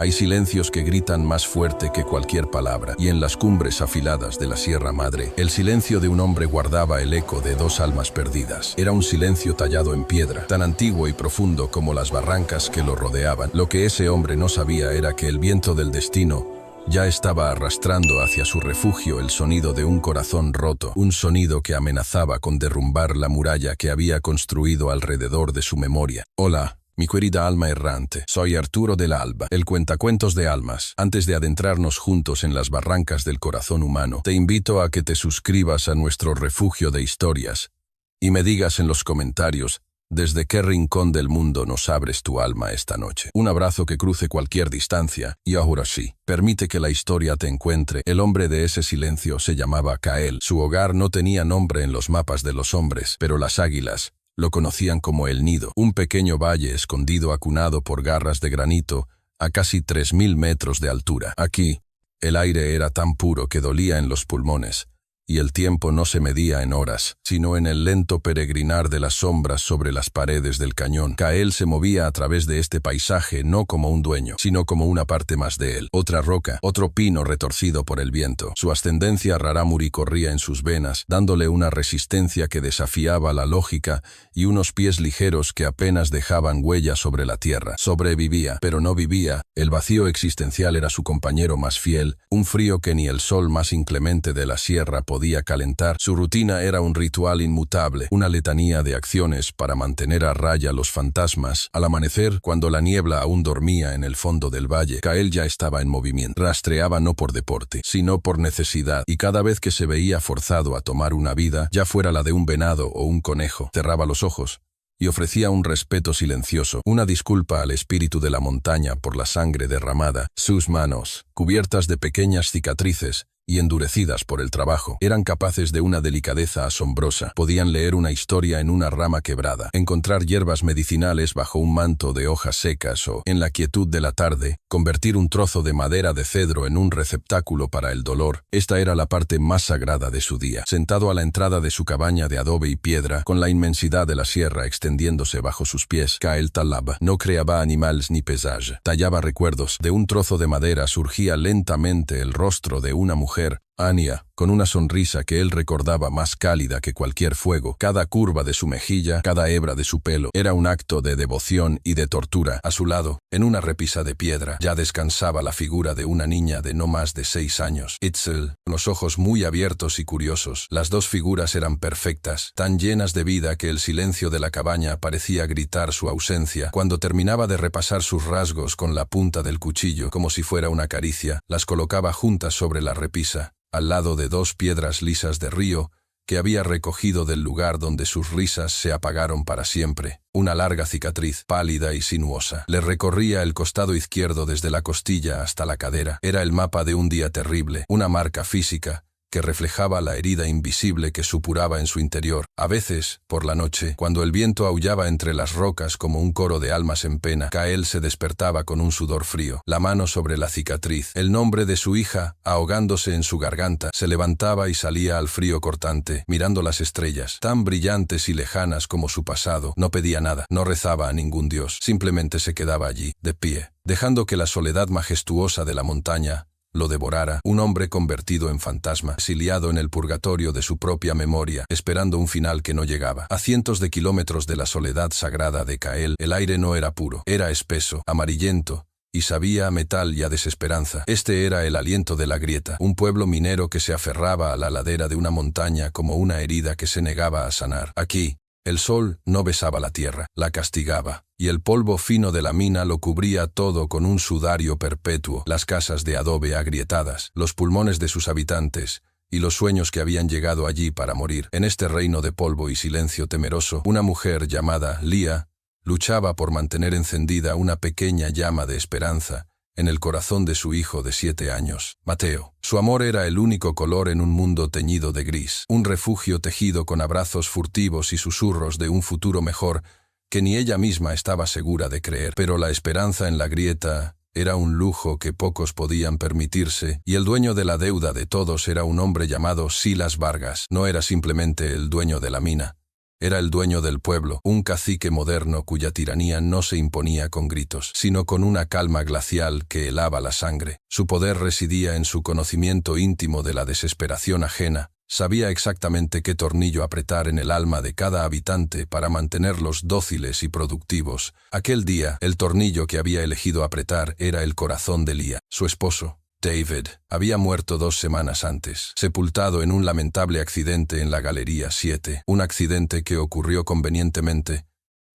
Hay silencios que gritan más fuerte que cualquier palabra, y en las cumbres afiladas de la Sierra Madre, el silencio de un hombre guardaba el eco de dos almas perdidas. Era un silencio tallado en piedra, tan antiguo y profundo como las barrancas que lo rodeaban. Lo que ese hombre no sabía era que el viento del destino ya estaba arrastrando hacia su refugio el sonido de un corazón roto, un sonido que amenazaba con derrumbar la muralla que había construido alrededor de su memoria. Hola, mi querida alma errante, soy Arturo del Alba, el cuentacuentos de almas. Antes de adentrarnos juntos en las barrancas del corazón humano, te invito a que te suscribas a nuestro refugio de historias y me digas en los comentarios desde qué rincón del mundo nos abres tu alma esta noche. Un abrazo que cruce cualquier distancia, y ahora sí, permite que la historia te encuentre. El hombre de ese silencio se llamaba Kael. Su hogar no tenía nombre en los mapas de los hombres, pero las águilas lo conocían como El Nido, un pequeño valle escondido acunado por garras de granito a casi 3000 metros de altura. Aquí, el aire era tan puro que dolía en los pulmones, y el tiempo no se medía en horas, sino en el lento peregrinar de las sombras sobre las paredes del cañón. Kael se movía a través de este paisaje no como un dueño, sino como una parte más de él. Otra roca, otro pino retorcido por el viento. Su ascendencia rarámuri corría en sus venas, dándole una resistencia que desafiaba la lógica y unos pies ligeros que apenas dejaban huella sobre la tierra. Sobrevivía, pero no vivía. El vacío existencial era su compañero más fiel, un frío que ni el sol más inclemente de la sierra podía calentar. Su rutina era un ritual inmutable, una letanía de acciones para mantener a raya los fantasmas. Al amanecer, cuando la niebla aún dormía en el fondo del valle, Kael ya estaba en movimiento. Rastreaba no por deporte, sino por necesidad, y cada vez que se veía forzado a tomar una vida, ya fuera la de un venado o un conejo, cerraba los ojos y ofrecía un respeto silencioso, una disculpa al espíritu de la montaña por la sangre derramada. Sus manos, cubiertas de pequeñas cicatrices y endurecidas por el trabajo, eran capaces de una delicadeza asombrosa. Podían leer una historia en una rama quebrada, encontrar hierbas medicinales bajo un manto de hojas secas o, en la quietud de la tarde, convertir un trozo de madera de cedro en un receptáculo para el dolor. Esta era la parte más sagrada de su día. Sentado a la entrada de su cabaña de adobe y piedra, con la inmensidad de la sierra extendiéndose bajo sus pies, Kael Talaba no creaba animales ni paisajes, tallaba recuerdos. De un trozo de madera surgía lentamente el rostro de una mujer, Ania, con una sonrisa que él recordaba más cálida que cualquier fuego. Cada curva de su mejilla, cada hebra de su pelo, era un acto de devoción y de tortura. A su lado, en una repisa de piedra, ya descansaba la figura de una niña de no más de 6 años. Itzel, con los ojos muy abiertos y curiosos. Las dos figuras eran perfectas, tan llenas de vida que el silencio de la cabaña parecía gritar su ausencia. Cuando terminaba de repasar sus rasgos con la punta del cuchillo, como si fuera una caricia, las colocaba juntas sobre la repisa, al lado de 2 piedras lisas de río que había recogido del lugar donde sus risas se apagaron para siempre. Una larga cicatriz, pálida y sinuosa, le recorría el costado izquierdo desde la costilla hasta la cadera. Era el mapa de un día terrible, una marca física que reflejaba la herida invisible que supuraba en su interior. A veces, por la noche, cuando el viento aullaba entre las rocas como un coro de almas en pena, Kael se despertaba con un sudor frío, la mano sobre la cicatriz, el nombre de su hija ahogándose en su garganta. Se levantaba y salía al frío cortante, mirando las estrellas, tan brillantes y lejanas como su pasado. No pedía nada, no rezaba a ningún dios, simplemente se quedaba allí, de pie, dejando que la soledad majestuosa de la montaña lo devorara. Un hombre convertido en fantasma, exiliado en el purgatorio de su propia memoria, esperando un final que no llegaba. A cientos de kilómetros de la soledad sagrada de Kael, el aire no era puro, era espeso, amarillento, y sabía a metal y a desesperanza. Este era el aliento de la grieta, un pueblo minero que se aferraba a la ladera de una montaña como una herida que se negaba a sanar. Aquí, el sol no besaba la tierra, la castigaba, y el polvo fino de la mina lo cubría todo con un sudario perpetuo. Las casas de adobe agrietadas, los pulmones de sus habitantes, y los sueños que habían llegado allí para morir. En este reino de polvo y silencio temeroso, una mujer llamada Lía luchaba por mantener encendida una pequeña llama de esperanza en el corazón de su hijo de 7 años, Mateo. Su amor era el único color en un mundo teñido de gris, un refugio tejido con abrazos furtivos y susurros de un futuro mejor que ni ella misma estaba segura de creer. Pero la esperanza en la grieta era un lujo que pocos podían permitirse, y el dueño de la deuda de todos era un hombre llamado Silas Vargas. No era simplemente el dueño de la mina, Era el dueño del pueblo, un cacique moderno cuya tiranía no se imponía con gritos, sino con una calma glacial que helaba la sangre. Su poder residía en su conocimiento íntimo de la desesperación ajena. Sabía exactamente qué tornillo apretar en el alma de cada habitante para mantenerlos dóciles y productivos. Aquel día, el tornillo que había elegido apretar era el corazón de Leah. Su esposo, David, había muerto 2 semanas antes, sepultado en un lamentable accidente en la Galería 7, un accidente que ocurrió convenientemente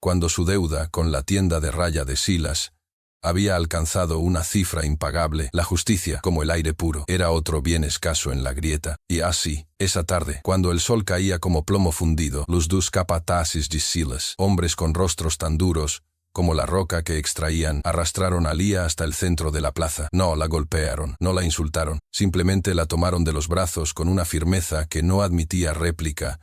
cuando su deuda con la tienda de raya de Silas había alcanzado una cifra impagable. La justicia, como el aire puro, era otro bien escaso en la grieta. Y así, esa tarde, cuando el sol caía como plomo fundido, los dos capataces de Silas, hombres con rostros tan duros como la roca que extraían, arrastraron a Leah hasta el centro de la plaza. No la golpearon, no la insultaron, simplemente la tomaron de los brazos con una firmeza que no admitía réplica,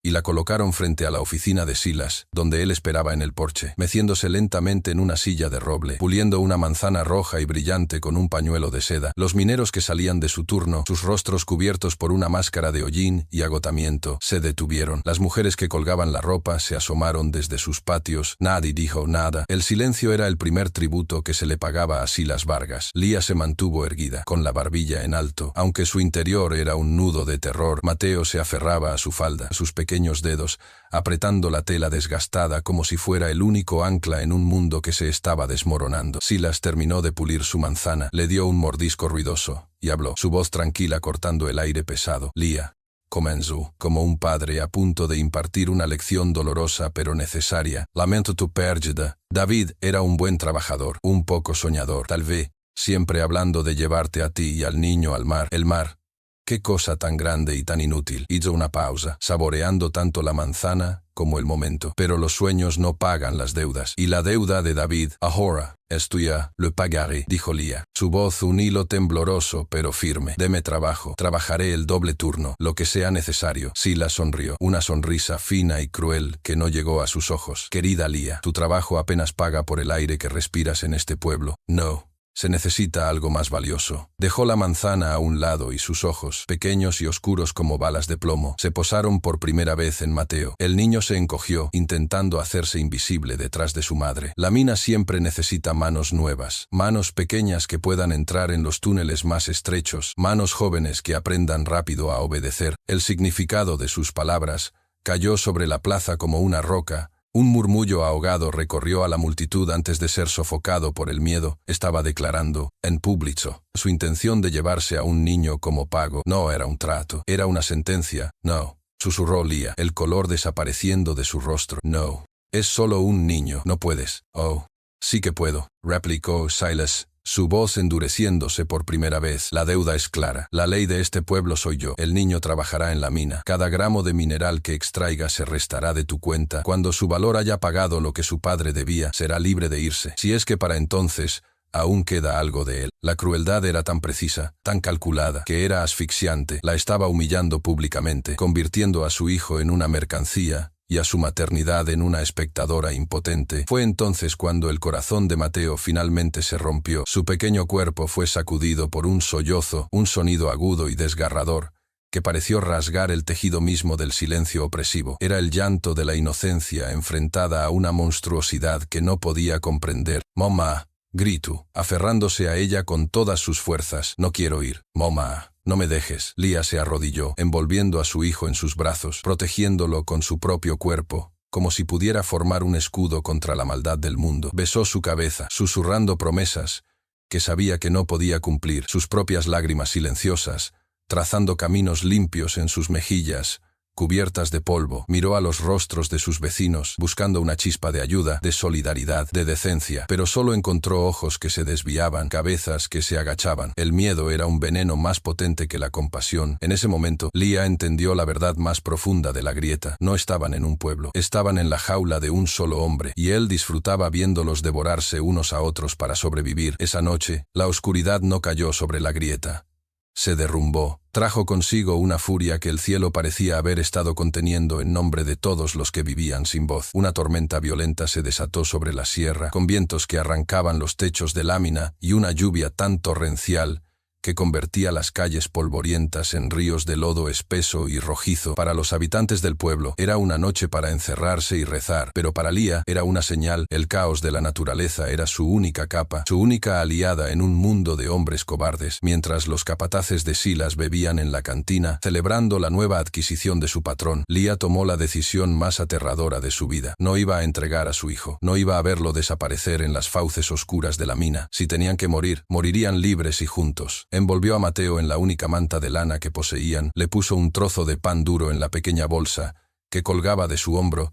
y la colocaron frente a la oficina de Silas, donde él esperaba en el porche, meciéndose lentamente en una silla de roble, puliendo una manzana roja y brillante con un pañuelo de seda. Los mineros que salían de su turno, sus rostros cubiertos por una máscara de hollín y agotamiento, se detuvieron. Las mujeres que colgaban la ropa se asomaron desde sus patios. Nadie dijo nada. El silencio era el primer tributo que se le pagaba a Silas Vargas. Leah se mantuvo erguida, con la barbilla en alto. Aunque su interior era un nudo de terror, Mateo se aferraba a su falda, a sus pequeños dedos, apretando la tela desgastada como si fuera el único ancla en un mundo que se estaba desmoronando. Silas terminó de pulir su manzana, le dio un mordisco ruidoso, y habló, su voz tranquila cortando el aire pesado. Leah, comenzó, como un padre a punto de impartir una lección dolorosa pero necesaria. Lamento tu pérdida. David era un buen trabajador, un poco soñador, tal vez, siempre hablando de llevarte a ti y al niño al mar. El mar. Qué cosa tan grande y tan inútil. Hizo una pausa, saboreando tanto la manzana como el momento. Pero los sueños no pagan las deudas. Y la deuda de David, ahora, es tuya, le pagaré, dijo Leah. Su voz un hilo tembloroso pero firme. Deme trabajo, trabajaré el doble turno, lo que sea necesario. Silas sonrió, una sonrisa fina y cruel que no llegó a sus ojos. Querida Leah, tu trabajo apenas paga por el aire que respiras en este pueblo. No. Se necesita algo más valioso. Dejó la manzana a un lado y sus ojos, pequeños y oscuros como balas de plomo, se posaron por primera vez en Mateo. El niño se encogió, intentando hacerse invisible detrás de su madre. La mina siempre necesita manos nuevas, manos pequeñas que puedan entrar en los túneles más estrechos, manos jóvenes que aprendan rápido a obedecer. El significado de sus palabras cayó sobre la plaza como una roca. Un murmullo ahogado recorrió a la multitud antes de ser sofocado por el miedo. Estaba declarando, en público, su intención de llevarse a un niño como pago. No era un trato, era una sentencia. No, susurró Leah, el color desapareciendo de su rostro. No, es solo un niño, no puedes. Oh, sí que puedo, replicó Silas, su voz endureciéndose por primera vez. La deuda es clara. La ley de este pueblo soy yo. El niño trabajará en la mina. Cada gramo de mineral que extraiga se restará de tu cuenta. Cuando su valor haya pagado lo que su padre debía, será libre de irse. Si es que para entonces aún queda algo de él. La crueldad era tan precisa, tan calculada, que era asfixiante. La estaba humillando públicamente, convirtiendo a su hijo en una mercancía y a su maternidad en una espectadora impotente. Fue entonces cuando el corazón de Mateo finalmente se rompió. Su pequeño cuerpo fue sacudido por un sollozo, un sonido agudo y desgarrador, que pareció rasgar el tejido mismo del silencio opresivo. Era el llanto de la inocencia enfrentada a una monstruosidad que no podía comprender. «Mamá», gritó, aferrándose a ella con todas sus fuerzas. «No quiero ir. Mamá. No me dejes». Leah se arrodilló, envolviendo a su hijo en sus brazos, protegiéndolo con su propio cuerpo, como si pudiera formar un escudo contra la maldad del mundo. Besó su cabeza, susurrando promesas que sabía que no podía cumplir, sus propias lágrimas silenciosas, trazando caminos limpios en sus mejillas, cubiertas de polvo. Miró a los rostros de sus vecinos, buscando una chispa de ayuda, de solidaridad, de decencia, pero solo encontró ojos que se desviaban, cabezas que se agachaban. El miedo era un veneno más potente que la compasión. En ese momento, Leah entendió la verdad más profunda de la grieta. No estaban en un pueblo, estaban en la jaula de un solo hombre, y él disfrutaba viéndolos devorarse unos a otros para sobrevivir. Esa noche, la oscuridad no cayó sobre la grieta. Se derrumbó. Trajo consigo una furia que el cielo parecía haber estado conteniendo en nombre de todos los que vivían sin voz. Una tormenta violenta se desató sobre la sierra, con vientos que arrancaban los techos de lámina y una lluvia tan torrencial que convertía las calles polvorientas en ríos de lodo espeso y rojizo. Para los habitantes del pueblo era una noche para encerrarse y rezar, pero para Lía era una señal. El caos de la naturaleza era su única capa, su única aliada en un mundo de hombres cobardes. Mientras los capataces de Silas bebían en la cantina, celebrando la nueva adquisición de su patrón, Lía tomó la decisión más aterradora de su vida. No iba a entregar a su hijo, no iba a verlo desaparecer en las fauces oscuras de la mina. Si tenían que morir, morirían libres y juntos. Envolvió a Mateo en la única manta de lana que poseían, le puso un trozo de pan duro en la pequeña bolsa que colgaba de su hombro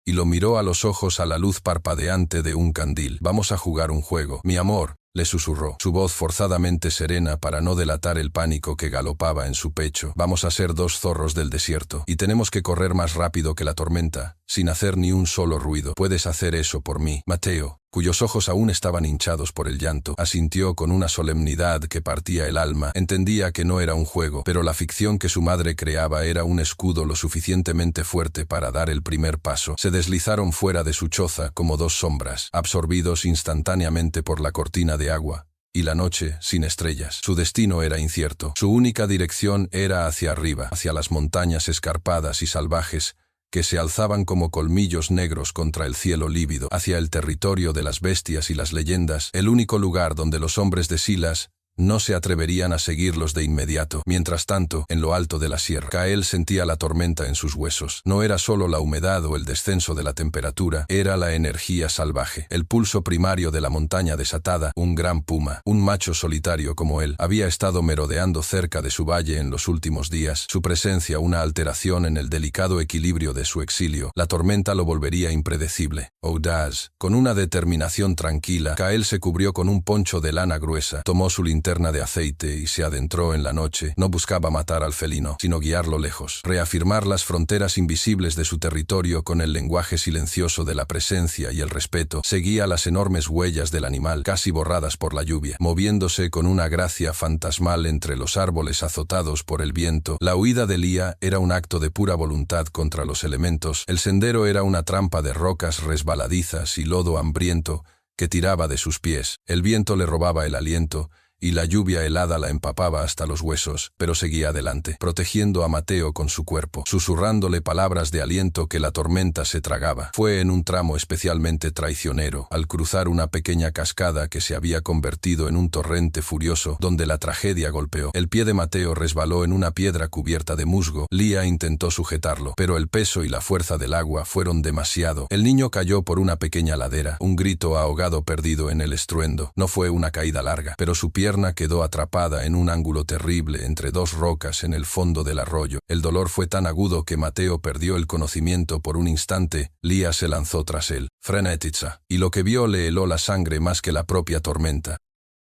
y lo miró a los ojos a la luz parpadeante de un candil. «Vamos a jugar un juego, mi amor», le susurró, su voz forzadamente serena para no delatar el pánico que galopaba en su pecho. «Vamos a ser dos zorros del desierto, y tenemos que correr más rápido que la tormenta, sin hacer ni un solo ruido. ¿Puedes hacer eso por mí?» Mateo, cuyos ojos aún estaban hinchados por el llanto, asintió con una solemnidad que partía el alma. Entendía que no era un juego, pero la ficción que su madre creaba era un escudo lo suficientemente fuerte para dar el primer paso. Se deslizaron fuera de su choza como dos sombras, absorbidos instantáneamente por la cortina de agua y la noche sin estrellas. Su destino era incierto. Su única dirección era hacia arriba, hacia las montañas escarpadas y salvajes que se alzaban como colmillos negros contra el cielo lívido, hacia el territorio de las bestias y las leyendas, el único lugar donde los hombres de Silas no se atreverían a seguirlos de inmediato. Mientras tanto, en lo alto de la sierra, Kael sentía la tormenta en sus huesos. No era solo la humedad o el descenso de la temperatura, era la energía salvaje, el pulso primario de la montaña desatada. Un gran puma, un macho solitario como él, había estado merodeando cerca de su valle en los últimos días, su presencia una alteración en el delicado equilibrio de su exilio. La tormenta lo volvería impredecible. Audaz, con una determinación tranquila, Kael se cubrió con un poncho de lana gruesa, tomó su linterna de aceite y se adentró en la noche. No buscaba matar al felino, sino guiarlo lejos, reafirmar las fronteras invisibles de su territorio con el lenguaje silencioso de la presencia y el respeto. Seguía las enormes huellas del animal, casi borradas por la lluvia, moviéndose con una gracia fantasmal entre los árboles azotados por el viento. La huida de Lía era un acto de pura voluntad contra los elementos. El sendero era una trampa de rocas resbaladizas y lodo hambriento que tiraba de sus pies. El viento le robaba el aliento, y la lluvia helada la empapaba hasta los huesos, pero seguía adelante, protegiendo a Mateo con su cuerpo, susurrándole palabras de aliento que la tormenta se tragaba. Fue en un tramo especialmente traicionero, al cruzar una pequeña cascada que se había convertido en un torrente furioso, donde la tragedia golpeó. El pie de Mateo resbaló en una piedra cubierta de musgo. Lía intentó sujetarlo, pero el peso y la fuerza del agua fueron demasiado. El niño cayó por una pequeña ladera, un grito ahogado perdido en el estruendo. No fue una caída larga, pero su pierna quedó atrapada en un ángulo terrible entre dos rocas en el fondo del arroyo. El dolor fue tan agudo que Mateo perdió el conocimiento por un instante. Lía se lanzó tras él, frenética, y lo que vio le heló la sangre más que la propia tormenta.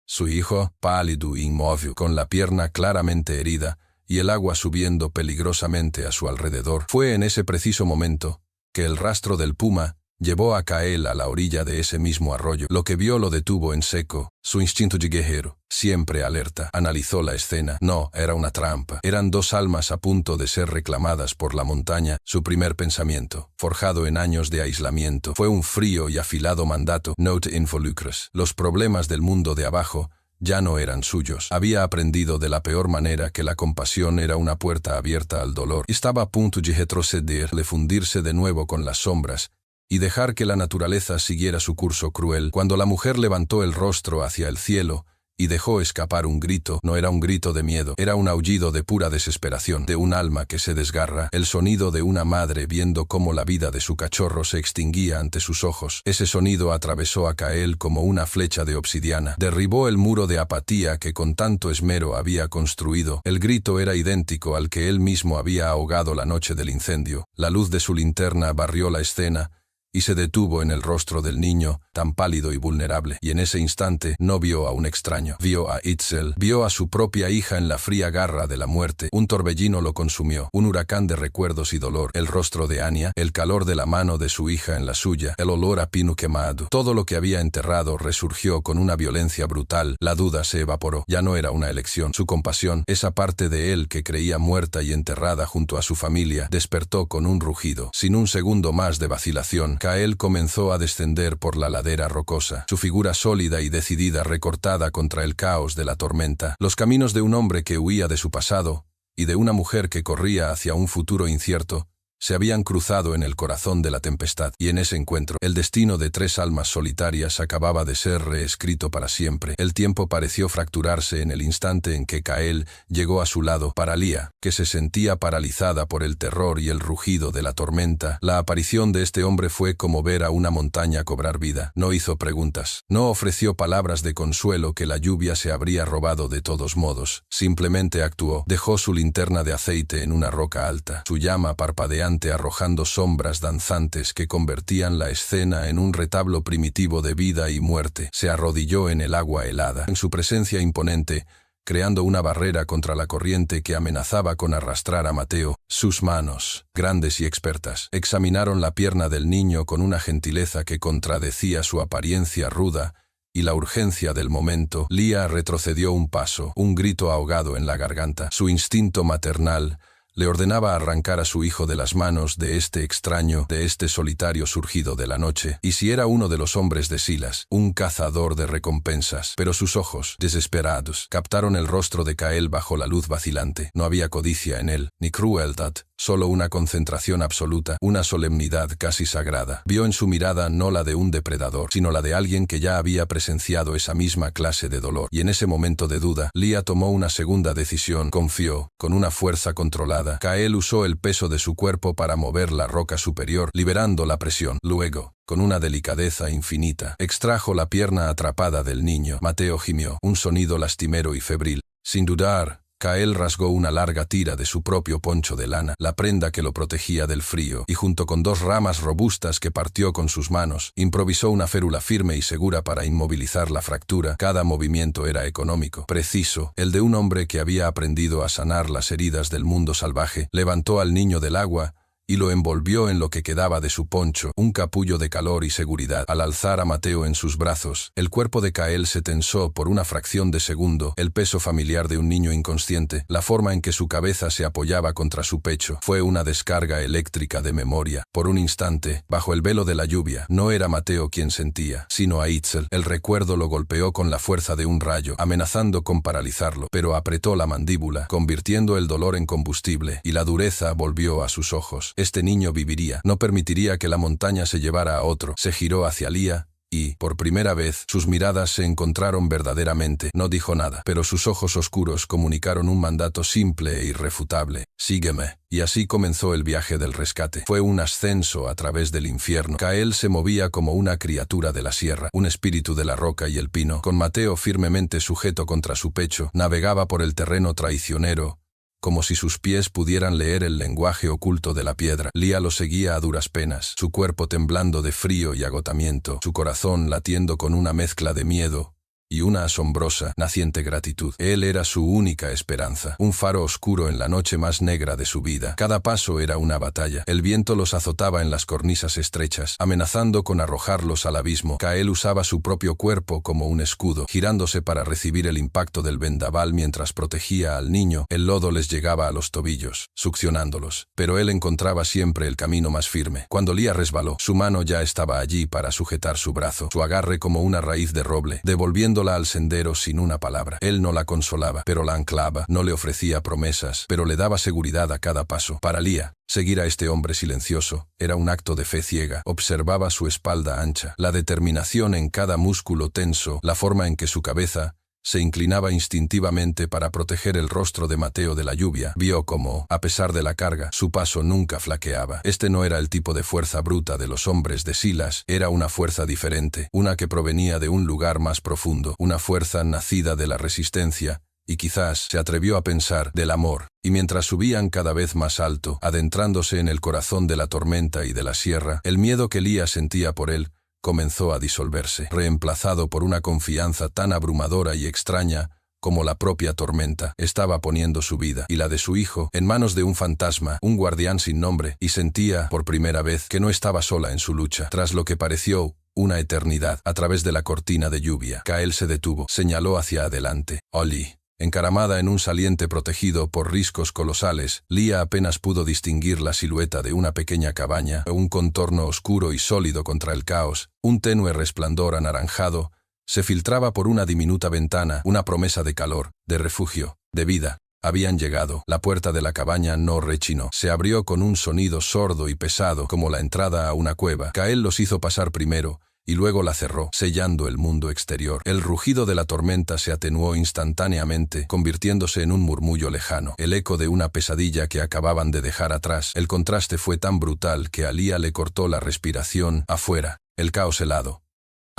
Su hijo, pálido e inmóvil, con la pierna claramente herida y el agua subiendo peligrosamente a su alrededor. Fue en ese preciso momento que el rastro del puma llevó a Kael a la orilla de ese mismo arroyo. Lo que vio lo detuvo en seco. Su instinto de guerrero, siempre alerta, analizó la escena. No, era una trampa. Eran dos almas a punto de ser reclamadas por la montaña. Su primer pensamiento, forjado en años de aislamiento, fue un frío y afilado mandato. No te involucres. Los problemas del mundo de abajo ya no eran suyos. Había aprendido de la peor manera que la compasión era una puerta abierta al dolor. Estaba a punto de retroceder, de fundirse de nuevo con las sombras y dejar que la naturaleza siguiera su curso cruel, cuando la mujer levantó el rostro hacia el cielo y dejó escapar un grito. No era un grito de miedo, era un aullido de pura desesperación, de un alma que se desgarra, el sonido de una madre viendo cómo la vida de su cachorro se extinguía ante sus ojos. Ese sonido atravesó a Kael como una flecha de obsidiana, derribó el muro de apatía que con tanto esmero había construido. El grito era idéntico al que él mismo había ahogado la noche del incendio. La luz de su linterna barrió la escena y se detuvo en el rostro del niño, tan pálido y vulnerable, y en ese instante no vio a un extraño, vio a Itzel, vio a su propia hija en la fría garra de la muerte. Un torbellino lo consumió, un huracán de recuerdos y dolor, el rostro de Anya, el calor de la mano de su hija en la suya, el olor a pino quemado. Todo lo que había enterrado resurgió con una violencia brutal. La duda se evaporó, ya no era una elección. Su compasión, esa parte de él que creía muerta y enterrada junto a su familia, despertó con un rugido. Sin un segundo más de vacilación, Kael comenzó a descender por la ladera rocosa, su figura sólida y decidida recortada contra el caos de la tormenta. Los caminos de un hombre que huía de su pasado y de una mujer que corría hacia un futuro incierto se habían cruzado en el corazón de la tempestad, y en ese encuentro, el destino de 3 almas solitarias acababa de ser reescrito para siempre. El tiempo pareció fracturarse en el instante en que Kael llegó a su lado. Para Lía, que se sentía paralizada por el terror y el rugido de la tormenta, la aparición de este hombre fue como ver a una montaña cobrar vida. No hizo preguntas, no ofreció palabras de consuelo que la lluvia se habría robado de todos modos. Simplemente actuó, dejó su linterna de aceite en una roca alta, su llama parpadeante arrojando sombras danzantes que convertían la escena en un retablo primitivo de vida y muerte. Se arrodilló en el agua helada, en su presencia imponente, creando una barrera contra la corriente que amenazaba con arrastrar a Mateo. Sus manos, grandes y expertas, examinaron la pierna del niño con una gentileza que contradecía su apariencia ruda y la urgencia del momento. Lía retrocedió un paso, un grito ahogado en la garganta. Su instinto maternal le ordenaba arrancar a su hijo de las manos de este extraño, de este solitario surgido de la noche. Y si era uno de los hombres de Silas, un cazador de recompensas. Pero sus ojos, desesperados, captaron el rostro de Kael bajo la luz vacilante. No había codicia en él, ni crueldad, solo una concentración absoluta, una solemnidad casi sagrada. Vio en su mirada no la de un depredador, sino la de alguien que ya había presenciado esa misma clase de dolor. Y en ese momento de duda, Lía tomó una segunda decisión. Confió, con una fuerza controlada. Kael usó el peso de su cuerpo para mover la roca superior, liberando la presión. Luego, con una delicadeza infinita, extrajo la pierna atrapada del niño. Mateo gimió, un sonido lastimero y febril. Sin dudar, Kael rasgó una larga tira de su propio poncho de lana, la prenda que lo protegía del frío, y junto con 2 ramas robustas que partió con sus manos, improvisó una férula firme y segura para inmovilizar la fractura. Cada movimiento era económico, preciso, el de un hombre que había aprendido a sanar las heridas del mundo salvaje. Levantó al niño del agua y lo envolvió en lo que quedaba de su poncho, un capullo de calor y seguridad. Al alzar a Mateo en sus brazos, el cuerpo de Kael se tensó por una fracción de segundo. El peso familiar de un niño inconsciente, la forma en que su cabeza se apoyaba contra su pecho, fue una descarga eléctrica de memoria. Por un instante, bajo el velo de la lluvia, no era Mateo quien sentía, sino a Itzel. El recuerdo lo golpeó con la fuerza de un rayo, amenazando con paralizarlo, pero apretó la mandíbula, convirtiendo el dolor en combustible, y la dureza volvió a sus ojos. Este niño viviría, no permitiría que la montaña se llevara a otro. Se giró hacia Lía y, por primera vez, sus miradas se encontraron verdaderamente. No dijo nada, pero sus ojos oscuros comunicaron un mandato simple e irrefutable: sígueme. Y así comenzó el viaje del rescate. Fue un ascenso a través del infierno. Kael se movía como una criatura de la sierra, un espíritu de la roca y el pino. Con Mateo firmemente sujeto contra su pecho, navegaba por el terreno traicionero, como si sus pies pudieran leer el lenguaje oculto de la piedra. Lía lo seguía a duras penas, su cuerpo temblando de frío y agotamiento, su corazón latiendo con una mezcla de miedo y una asombrosa, naciente gratitud. Él era su única esperanza, un faro oscuro en la noche más negra de su vida. Cada paso era una batalla. El viento los azotaba en las cornisas estrechas, amenazando con arrojarlos al abismo. Kael usaba su propio cuerpo como un escudo, girándose para recibir el impacto del vendaval mientras protegía al niño. El lodo les llegaba a los tobillos, succionándolos, pero él encontraba siempre el camino más firme. Cuando Lía resbaló, su mano ya estaba allí para sujetar su brazo, su agarre como una raíz de roble, devolviéndola al sendero sin una palabra. Él no la consolaba, pero la anclaba, no le ofrecía promesas, pero le daba seguridad a cada paso. Para Lía, seguir a este hombre silencioso era un acto de fe ciega. Observaba su espalda ancha, la determinación en cada músculo tenso, la forma en que su cabeza se inclinaba instintivamente para proteger el rostro de Mateo de la lluvia. Vio cómo, a pesar de la carga, su paso nunca flaqueaba. Este no era el tipo de fuerza bruta de los hombres de Silas, era una fuerza diferente, una que provenía de un lugar más profundo, una fuerza nacida de la resistencia, y quizás, se atrevió a pensar, del amor. Y mientras subían cada vez más alto, adentrándose en el corazón de la tormenta y de la sierra, el miedo que Lía sentía por él comenzó a disolverse, reemplazado por una confianza tan abrumadora y extraña como la propia tormenta. Estaba poniendo su vida y la de su hijo en manos de un fantasma, un guardián sin nombre, y sentía, por primera vez, que no estaba sola en su lucha. Tras lo que pareció una eternidad, a través de la cortina de lluvia, Kael se detuvo, señaló hacia adelante. Oli. Encaramada en un saliente protegido por riscos colosales, Lía apenas pudo distinguir la silueta de una pequeña cabaña, un contorno oscuro y sólido contra el caos. Un tenue resplandor anaranjado se filtraba por una diminuta ventana, una promesa de calor, de refugio, de vida. Habían llegado. La puerta de la cabaña no rechinó. Se abrió con un sonido sordo y pesado, como la entrada a una cueva. Kael los hizo pasar primero, y luego la cerró, sellando el mundo exterior. El rugido de la tormenta se atenuó instantáneamente, convirtiéndose en un murmullo lejano, el eco de una pesadilla que acababan de dejar atrás. El contraste fue tan brutal que a Lía le cortó la respiración. Afuera, el caos helado.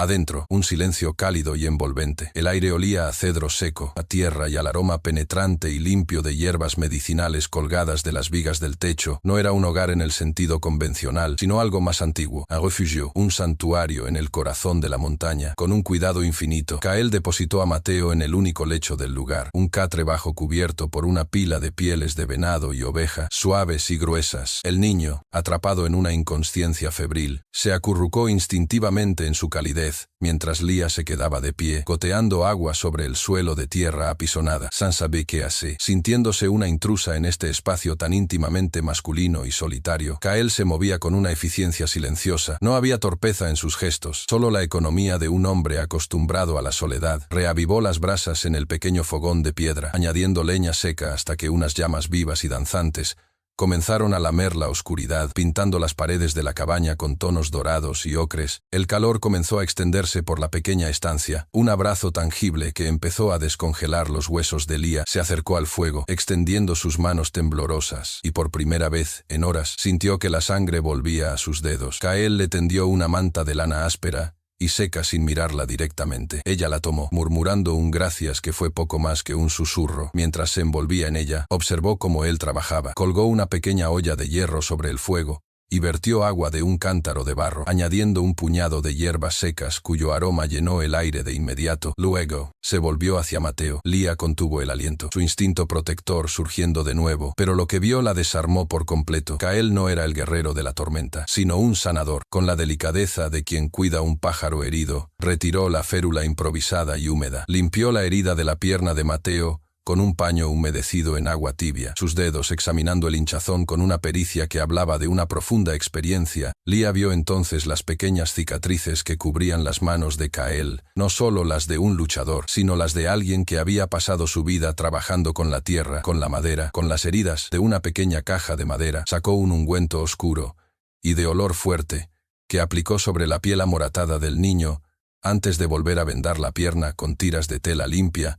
Adentro, un silencio cálido y envolvente. El aire olía a cedro seco, a tierra y al aroma penetrante y limpio de hierbas medicinales colgadas de las vigas del techo. No era un hogar en el sentido convencional, sino algo más antiguo. Un refugio, un santuario en el corazón de la montaña. Con un cuidado infinito, Kael depositó a Mateo en el único lecho del lugar. Un catre bajo cubierto por una pila de pieles de venado y oveja, suaves y gruesas. El niño, atrapado en una inconsciencia febril, se acurrucó instintivamente en su calidez, mientras Lía se quedaba de pie, goteando agua sobre el suelo de tierra apisonada. Sans saber qué hacer, sintiéndose una intrusa en este espacio tan íntimamente masculino y solitario. Kael se movía con una eficiencia silenciosa. No había torpeza en sus gestos, solo la economía de un hombre acostumbrado a la soledad. Reavivó las brasas en el pequeño fogón de piedra, añadiendo leña seca hasta que unas llamas vivas y danzantes comenzaron a lamer la oscuridad, pintando las paredes de la cabaña con tonos dorados y ocres. El calor comenzó a extenderse por la pequeña estancia. Un abrazo tangible que empezó a descongelar los huesos de Lía se acercó al fuego, extendiendo sus manos temblorosas, y por primera vez, en horas, sintió que la sangre volvía a sus dedos. Kael le tendió una manta de lana áspera y seca sin mirarla directamente. Ella la tomó, murmurando un gracias que fue poco más que un susurro. Mientras se envolvía en ella, observó cómo él trabajaba. Colgó una pequeña olla de hierro sobre el fuego y vertió agua de un cántaro de barro, añadiendo un puñado de hierbas secas cuyo aroma llenó el aire de inmediato. Luego, se volvió hacia Mateo. Lía contuvo el aliento, su instinto protector surgiendo de nuevo, pero lo que vio la desarmó por completo. Kael no era el guerrero de la tormenta, sino un sanador. Con la delicadeza de quien cuida un pájaro herido, retiró la férula improvisada y húmeda, limpió la herida de la pierna de Mateo con un paño humedecido en agua tibia, sus dedos examinando el hinchazón con una pericia que hablaba de una profunda experiencia. Lía vio entonces las pequeñas cicatrices que cubrían las manos de Kael, no solo las de un luchador, sino las de alguien que había pasado su vida trabajando con la tierra, con la madera, con las heridas. De una pequeña caja de madera sacó un ungüento oscuro y de olor fuerte, que aplicó sobre la piel amoratada del niño, antes de volver a vendar la pierna con tiras de tela limpia,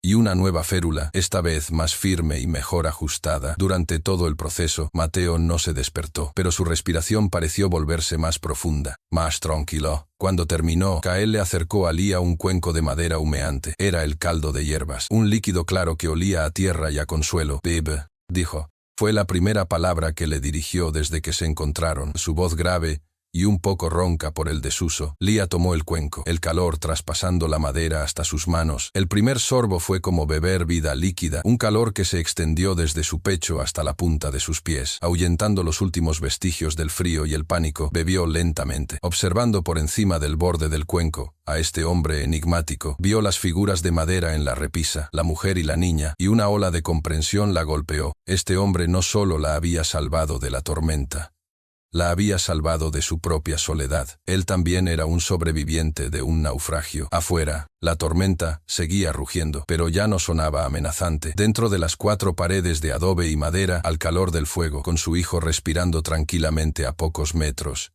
y una nueva férula, esta vez más firme y mejor ajustada. Durante todo el proceso, Mateo no se despertó, pero su respiración pareció volverse más profunda, más tranquilo. Cuando terminó, Kael le acercó a Lía un cuenco de madera humeante. Era el caldo de hierbas, un líquido claro que olía a tierra y a consuelo. «Babe», dijo. Fue la primera palabra que le dirigió desde que se encontraron. Su voz grave y un poco ronca por el desuso. Lía tomó el cuenco, el calor traspasando la madera hasta sus manos. El primer sorbo fue como beber vida líquida, un calor que se extendió desde su pecho hasta la punta de sus pies, ahuyentando los últimos vestigios del frío y el pánico. Bebió lentamente, observando por encima del borde del cuenco a este hombre enigmático. Vio las figuras de madera en la repisa, la mujer y la niña, y una ola de comprensión la golpeó. Este hombre no solo la había salvado de la tormenta, la había salvado de su propia soledad. Él también era un sobreviviente de un naufragio. Afuera, la tormenta seguía rugiendo, pero ya no sonaba amenazante. Dentro de las 4 paredes de adobe y madera, al calor del fuego, con su hijo respirando tranquilamente a pocos metros,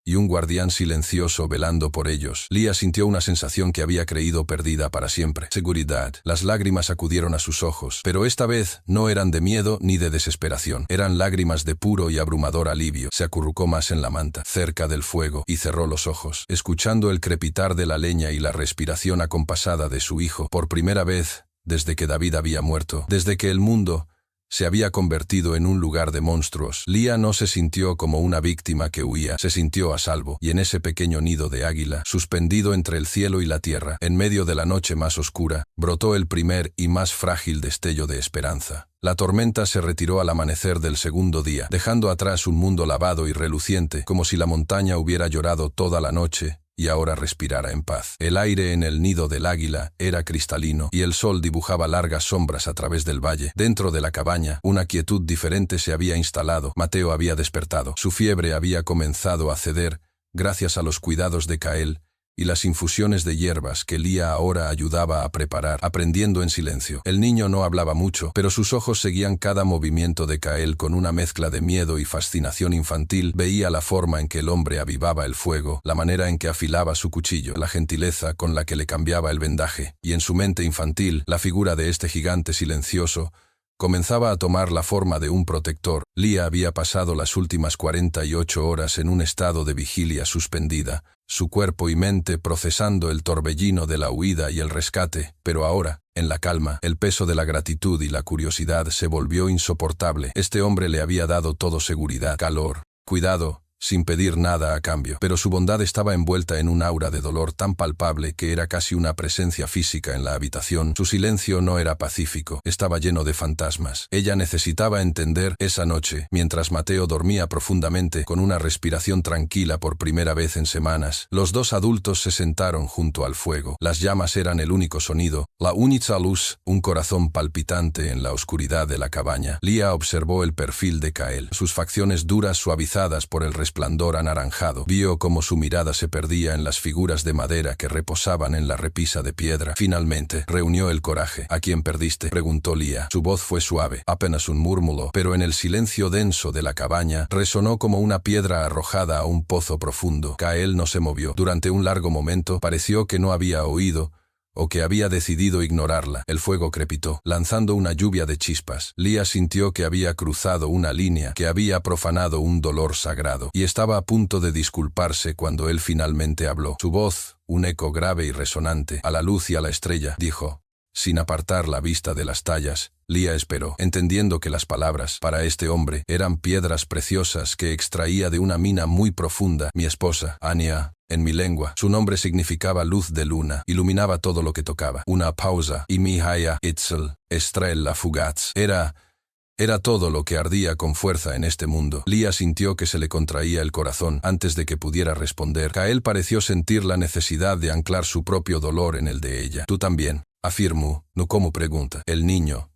y un guardián silencioso velando por ellos, Lía sintió una sensación que había creído perdida para siempre. Seguridad. Las lágrimas acudieron a sus ojos, pero esta vez no eran de miedo ni de desesperación. Eran lágrimas de puro y abrumador alivio. Se acurrucó más en la manta, cerca del fuego, y cerró los ojos, escuchando el crepitar de la leña y la respiración acompasada de su hijo. Por primera vez, desde que David había muerto, desde que el mundo se había convertido en un lugar de monstruos, Lía no se sintió como una víctima que huía, se sintió a salvo, y en ese pequeño nido de águila, suspendido entre el cielo y la tierra, en medio de la noche más oscura, brotó el primer y más frágil destello de esperanza. La tormenta se retiró al amanecer del segundo día, dejando atrás un mundo lavado y reluciente, como si la montaña hubiera llorado toda la noche y ahora respirara en paz. El aire en el nido del águila era cristalino y el sol dibujaba largas sombras a través del valle. Dentro de la cabaña, una quietud diferente se había instalado. Mateo había despertado. Su fiebre había comenzado a ceder gracias a los cuidados de Kael y las infusiones de hierbas que Lía ahora ayudaba a preparar, aprendiendo en silencio. El niño no hablaba mucho, pero sus ojos seguían cada movimiento de Kael con una mezcla de miedo y fascinación infantil. Veía la forma en que el hombre avivaba el fuego, la manera en que afilaba su cuchillo, la gentileza con la que le cambiaba el vendaje, y en su mente infantil, la figura de este gigante silencioso comenzaba a tomar la forma de un protector. Lía había pasado las últimas 48 horas en un estado de vigilia suspendida, su cuerpo y mente procesando el torbellino de la huida y el rescate, pero ahora, en la calma, el peso de la gratitud y la curiosidad se volvió insoportable. Este hombre le había dado todo: seguridad, calor, cuidado, sin pedir nada a cambio, pero su bondad estaba envuelta en un aura de dolor tan palpable que era casi una presencia física en la habitación. Su silencio no era pacífico, estaba lleno de fantasmas. Ella necesitaba entender. Esa noche, mientras Mateo dormía profundamente, con una respiración tranquila por primera vez en semanas, los dos adultos se sentaron junto al fuego. Las llamas eran el único sonido, la única luz, un corazón palpitante en la oscuridad de la cabaña. Lía observó el perfil de Kael, sus facciones duras suavizadas por el resplandor anaranjado. Vio cómo su mirada se perdía en las figuras de madera que reposaban en la repisa de piedra. Finalmente, reunió el coraje. ¿A quién perdiste?, preguntó Lía. Su voz fue suave, apenas un murmullo, pero en el silencio denso de la cabaña resonó como una piedra arrojada a un pozo profundo. Kael no se movió. Durante un largo momento pareció que no había oído, o que había decidido ignorarla. El fuego crepitó, lanzando una lluvia de chispas. Lía sintió que había cruzado una línea, que había profanado un dolor sagrado, y estaba a punto de disculparse cuando él finalmente habló. Su voz, un eco grave y resonante, a la luz y a la estrella, dijo, sin apartar la vista de las tallas. Lía esperó, entendiendo que las palabras, para este hombre, eran piedras preciosas que extraía de una mina muy profunda. Mi esposa, Anya. En mi lengua, su nombre significaba luz de luna, iluminaba todo lo que tocaba. Una pausa, y mi haya itzel, estrella fugaz. Era todo lo que ardía con fuerza en este mundo. Lía sintió que se le contraía el corazón. Antes de que pudiera responder, Kael pareció sentir la necesidad de anclar su propio dolor en el de ella. Tú también, afirmó, no como pregunta. El niño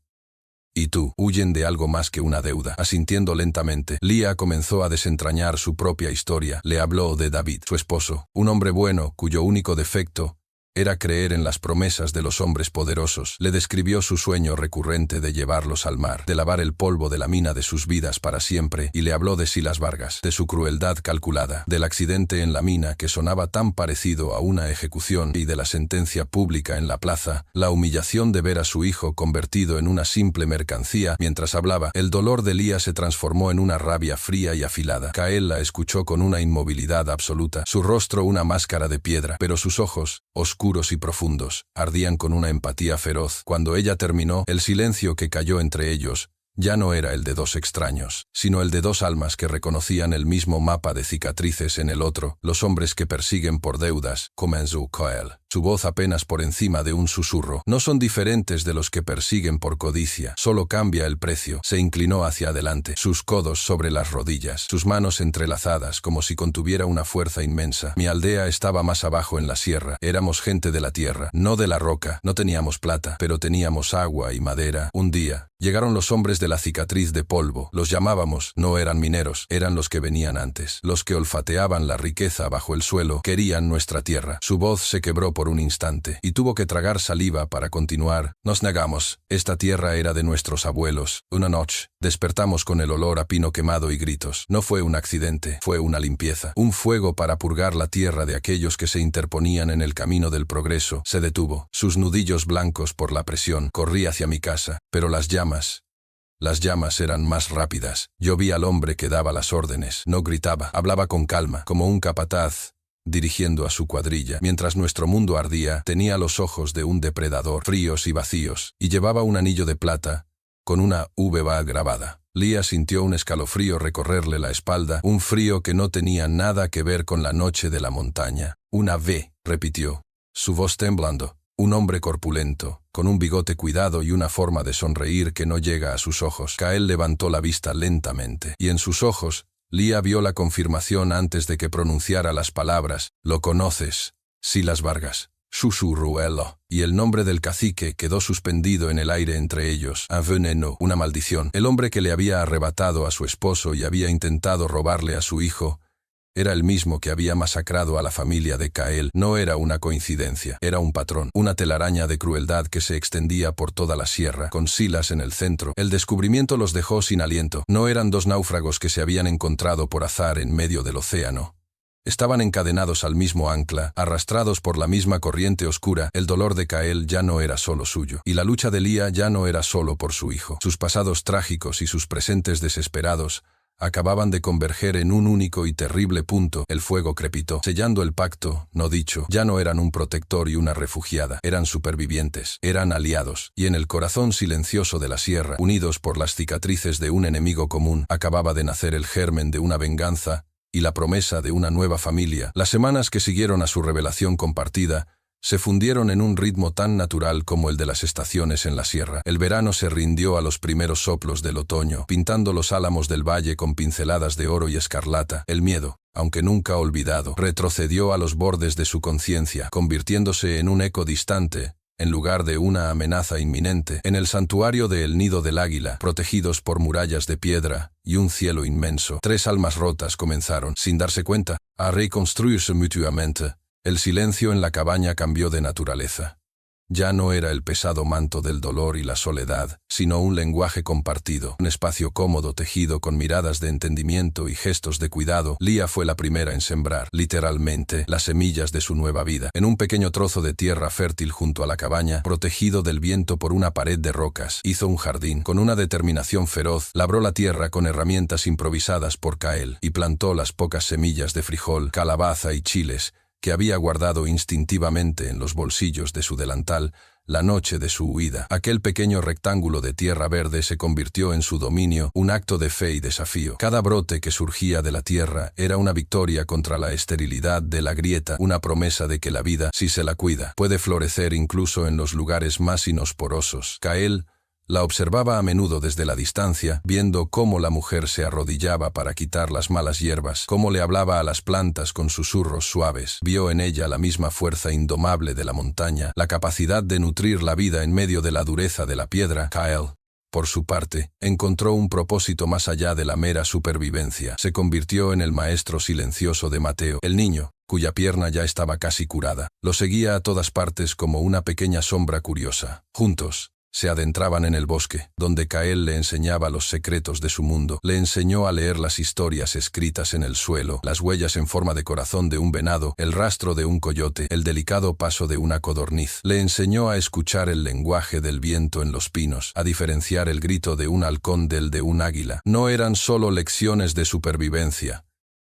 y tú huyen de algo más que una deuda. Asintiendo lentamente, Lía comenzó a desentrañar su propia historia. Le habló de David, su esposo, un hombre bueno cuyo único defecto era creer en las promesas de los hombres poderosos. Le describió su sueño recurrente de llevarlos al mar, de lavar el polvo de la mina de sus vidas para siempre, y le habló de Silas Vargas, de su crueldad calculada, del accidente en la mina que sonaba tan parecido a una ejecución y de la sentencia pública en la plaza, la humillación de ver a su hijo convertido en una simple mercancía. Mientras hablaba, el dolor de Lía se transformó en una rabia fría y afilada. Kael la escuchó con una inmovilidad absoluta, su rostro una máscara de piedra, pero sus ojos, oscuros y profundos, ardían con una empatía feroz. Cuando ella terminó, el silencio que cayó entre ellos ya no era el de dos extraños, sino el de dos almas que reconocían el mismo mapa de cicatrices en el otro. Los hombres que persiguen por deudas, comenzó Kael, su voz apenas por encima de un susurro, no son diferentes de los que persiguen por codicia, solo cambia el precio. Se inclinó hacia adelante, sus codos sobre las rodillas, sus manos entrelazadas como si contuviera una fuerza inmensa. Mi aldea estaba más abajo en la sierra, éramos gente de la tierra, no de la roca, no teníamos plata, pero teníamos agua y madera. Un día, llegaron los hombres de la cicatriz de polvo, los llamábamos, no eran mineros, eran los que venían antes, los que olfateaban la riqueza bajo el suelo, querían nuestra tierra. Su voz se quebró por un instante, y tuvo que tragar saliva para continuar. Nos negamos, esta tierra era de nuestros abuelos. Una noche, despertamos con el olor a pino quemado y gritos. No fue un accidente, fue una limpieza, un fuego para purgar la tierra de aquellos que se interponían en el camino del progreso. Se detuvo, sus nudillos blancos por la presión. Corrí hacia mi casa, pero las llamas eran más rápidas. Yo vi al hombre que daba las órdenes. No gritaba, hablaba con calma, como un capataz dirigiendo a su cuadrilla. Mientras nuestro mundo ardía, tenía los ojos de un depredador, fríos y vacíos, y llevaba un anillo de plata con una V grabada. Lía sintió un escalofrío recorrerle la espalda, un frío que no tenía nada que ver con la noche de la montaña. Una V, repitió, su voz temblando. Un hombre corpulento, con un bigote cuidado y una forma de sonreír que no llega a sus ojos. Kael levantó la vista lentamente, y en sus ojos Lía vio la confirmación antes de que pronunciara las palabras. «Lo conoces, Silas Vargas», susurró él, y el nombre del cacique quedó suspendido en el aire entre ellos. Un veneno, una maldición. El hombre que le había arrebatado a su esposo y había intentado robarle a su hijo era el mismo que había masacrado a la familia de Cael. No era una coincidencia, era un patrón, una telaraña de crueldad que se extendía por toda la sierra, con Silas en el centro. El descubrimiento los dejó sin aliento. No eran dos náufragos que se habían encontrado por azar en medio del océano. Estaban encadenados al mismo ancla, arrastrados por la misma corriente oscura. El dolor de Cael ya no era solo suyo, y la lucha de Lía ya no era solo por su hijo. Sus pasados trágicos y sus presentes desesperados acababan de converger en un único y terrible punto. El fuego crepitó, sellando el pacto, no dicho. Ya no eran un protector y una refugiada, eran supervivientes, eran aliados, y en el corazón silencioso de la sierra, unidos por las cicatrices de un enemigo común, acababa de nacer el germen de una venganza y la promesa de una nueva familia. Las semanas que siguieron a su revelación compartida se fundieron en un ritmo tan natural como el de las estaciones en la sierra. El verano se rindió a los primeros soplos del otoño, pintando los álamos del valle con pinceladas de oro y escarlata. El miedo, aunque nunca olvidado, retrocedió a los bordes de su conciencia, convirtiéndose en un eco distante, en lugar de una amenaza inminente. En el santuario de El Nido del Águila, protegidos por murallas de piedra y un cielo inmenso, tres almas rotas comenzaron, sin darse cuenta, a reconstruirse mutuamente. El silencio en la cabaña cambió de naturaleza. Ya no era el pesado manto del dolor y la soledad, sino un lenguaje compartido, un espacio cómodo tejido con miradas de entendimiento y gestos de cuidado. Lía fue la primera en sembrar, literalmente, las semillas de su nueva vida. En un pequeño trozo de tierra fértil junto a la cabaña, protegido del viento por una pared de rocas, hizo un jardín. Con una determinación feroz, labró la tierra con herramientas improvisadas por Cael y plantó las pocas semillas de frijol, calabaza y chiles que había guardado instintivamente en los bolsillos de su delantal la noche de su huida. Aquel pequeño rectángulo de tierra verde se convirtió en su dominio, un acto de fe y desafío. Cada brote que surgía de la tierra era una victoria contra la esterilidad de la grieta, una promesa de que la vida, si se la cuida, puede florecer incluso en los lugares más inhosporosos. Cael la observaba a menudo desde la distancia, viendo cómo la mujer se arrodillaba para quitar las malas hierbas, cómo le hablaba a las plantas con susurros suaves. Vio en ella la misma fuerza indomable de la montaña, la capacidad de nutrir la vida en medio de la dureza de la piedra. Cael, por su parte, encontró un propósito más allá de la mera supervivencia. Se convirtió en el maestro silencioso de Mateo, el niño, cuya pierna ya estaba casi curada. Lo seguía a todas partes como una pequeña sombra curiosa. Juntos se adentraban en el bosque, donde Cael le enseñaba los secretos de su mundo. Le enseñó a leer las historias escritas en el suelo, las huellas en forma de corazón de un venado, el rastro de un coyote, el delicado paso de una codorniz. Le enseñó a escuchar el lenguaje del viento en los pinos, a diferenciar el grito de un halcón del de un águila. No eran solo lecciones de supervivencia,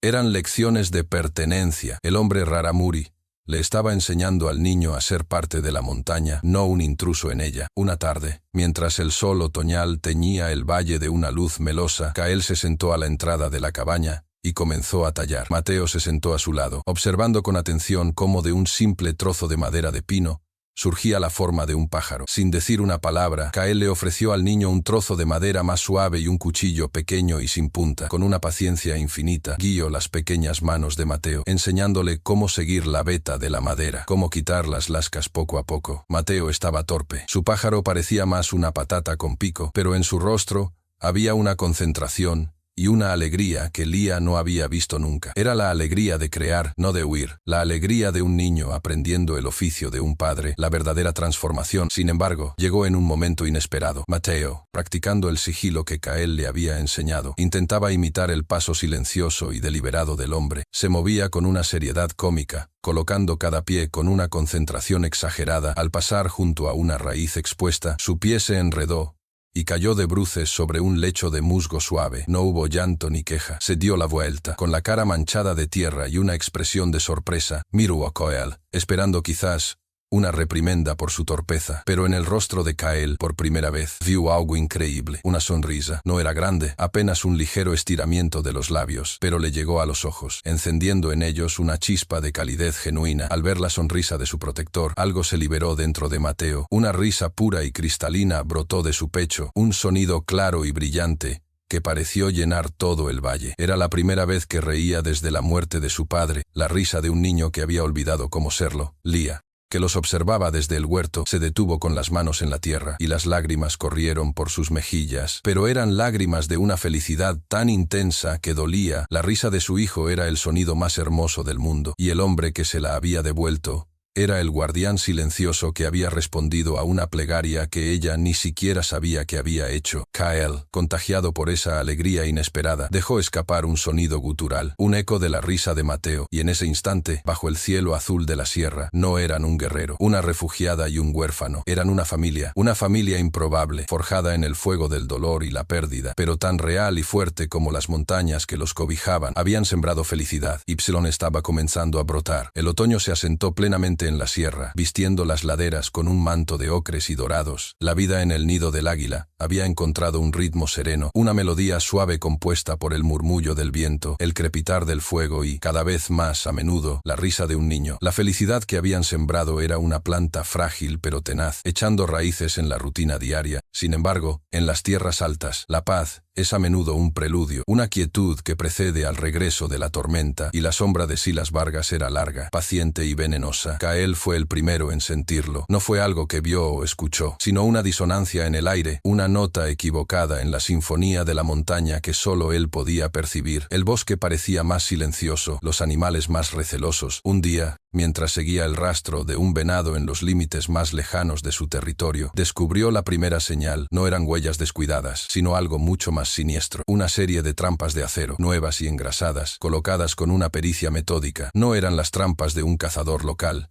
eran lecciones de pertenencia. El hombre Raramuri le estaba enseñando al niño a ser parte de la montaña, no un intruso en ella. Una tarde, mientras el sol otoñal teñía el valle de una luz melosa, Cael se sentó a la entrada de la cabaña y comenzó a tallar. Mateo se sentó a su lado, observando con atención cómo de un simple trozo de madera de pino surgía la forma de un pájaro. Sin decir una palabra, Cael le ofreció al niño un trozo de madera más suave y un cuchillo pequeño y sin punta. Con una paciencia infinita, guió las pequeñas manos de Mateo, enseñándole cómo seguir la veta de la madera, cómo quitar las lascas poco a poco. Mateo estaba torpe. Su pájaro parecía más una patata con pico, pero en su rostro había una concentración y una alegría que Lía no había visto nunca. Era la alegría de crear, no de huir, la alegría de un niño aprendiendo el oficio de un padre, la verdadera transformación. Sin embargo, llegó en un momento inesperado. Mateo, practicando el sigilo que Cael le había enseñado, intentaba imitar el paso silencioso y deliberado del hombre. Se movía con una seriedad cómica, colocando cada pie con una concentración exagerada. Al pasar junto a una raíz expuesta, su pie se enredó y cayó de bruces sobre un lecho de musgo suave. No hubo llanto ni queja. Se dio la vuelta, con la cara manchada de tierra y una expresión de sorpresa. Miró a Cael, esperando quizás una reprimenda por su torpeza, pero en el rostro de Cael, por primera vez, vio algo increíble. Una sonrisa. No era grande, apenas un ligero estiramiento de los labios, pero le llegó a los ojos, encendiendo en ellos una chispa de calidez genuina. Al ver la sonrisa de su protector, algo se liberó dentro de Mateo. Una risa pura y cristalina brotó de su pecho, un sonido claro y brillante que pareció llenar todo el valle. Era la primera vez que reía desde la muerte de su padre, la risa de un niño que había olvidado cómo serlo. Lía, que los observaba desde el huerto, se detuvo con las manos en la tierra, y las lágrimas corrieron por sus mejillas, pero eran lágrimas de una felicidad tan intensa que dolía. La risa de su hijo era el sonido más hermoso del mundo, y el hombre que se la había devuelto era el guardián silencioso que había respondido a una plegaria que ella ni siquiera sabía que había hecho. Kyle, contagiado por esa alegría inesperada, dejó escapar un sonido gutural, un eco de la risa de Mateo, y en ese instante, bajo el cielo azul de la sierra, no eran un guerrero, una refugiada y un huérfano, eran una familia improbable, forjada en el fuego del dolor y la pérdida, pero tan real y fuerte como las montañas que los cobijaban. Habían sembrado felicidad. Y estaba comenzando a brotar. El otoño se asentó plenamente en la sierra, vistiendo las laderas con un manto de ocres y dorados. La vida en el nido del águila había encontrado un ritmo sereno, una melodía suave compuesta por el murmullo del viento, el crepitar del fuego y, cada vez más a menudo, la risa de un niño. La felicidad que habían sembrado era una planta frágil pero tenaz, echando raíces en la rutina diaria. Sin embargo, en las tierras altas, la paz es a menudo un preludio, una quietud que precede al regreso de la tormenta, y la sombra de Silas Vargas era larga, paciente y venenosa. Kyle fue el primero en sentirlo. No fue algo que vio o escuchó, sino una disonancia en el aire, una nota equivocada en la sinfonía de la montaña que solo él podía percibir. El bosque parecía más silencioso, los animales más recelosos. Un día, mientras seguía el rastro de un venado en los límites más lejanos de su territorio, descubrió la primera señal. No eran huellas descuidadas, sino algo mucho más siniestro. Una serie de trampas de acero, nuevas y engrasadas, colocadas con una pericia metódica. No eran las trampas de un cazador local.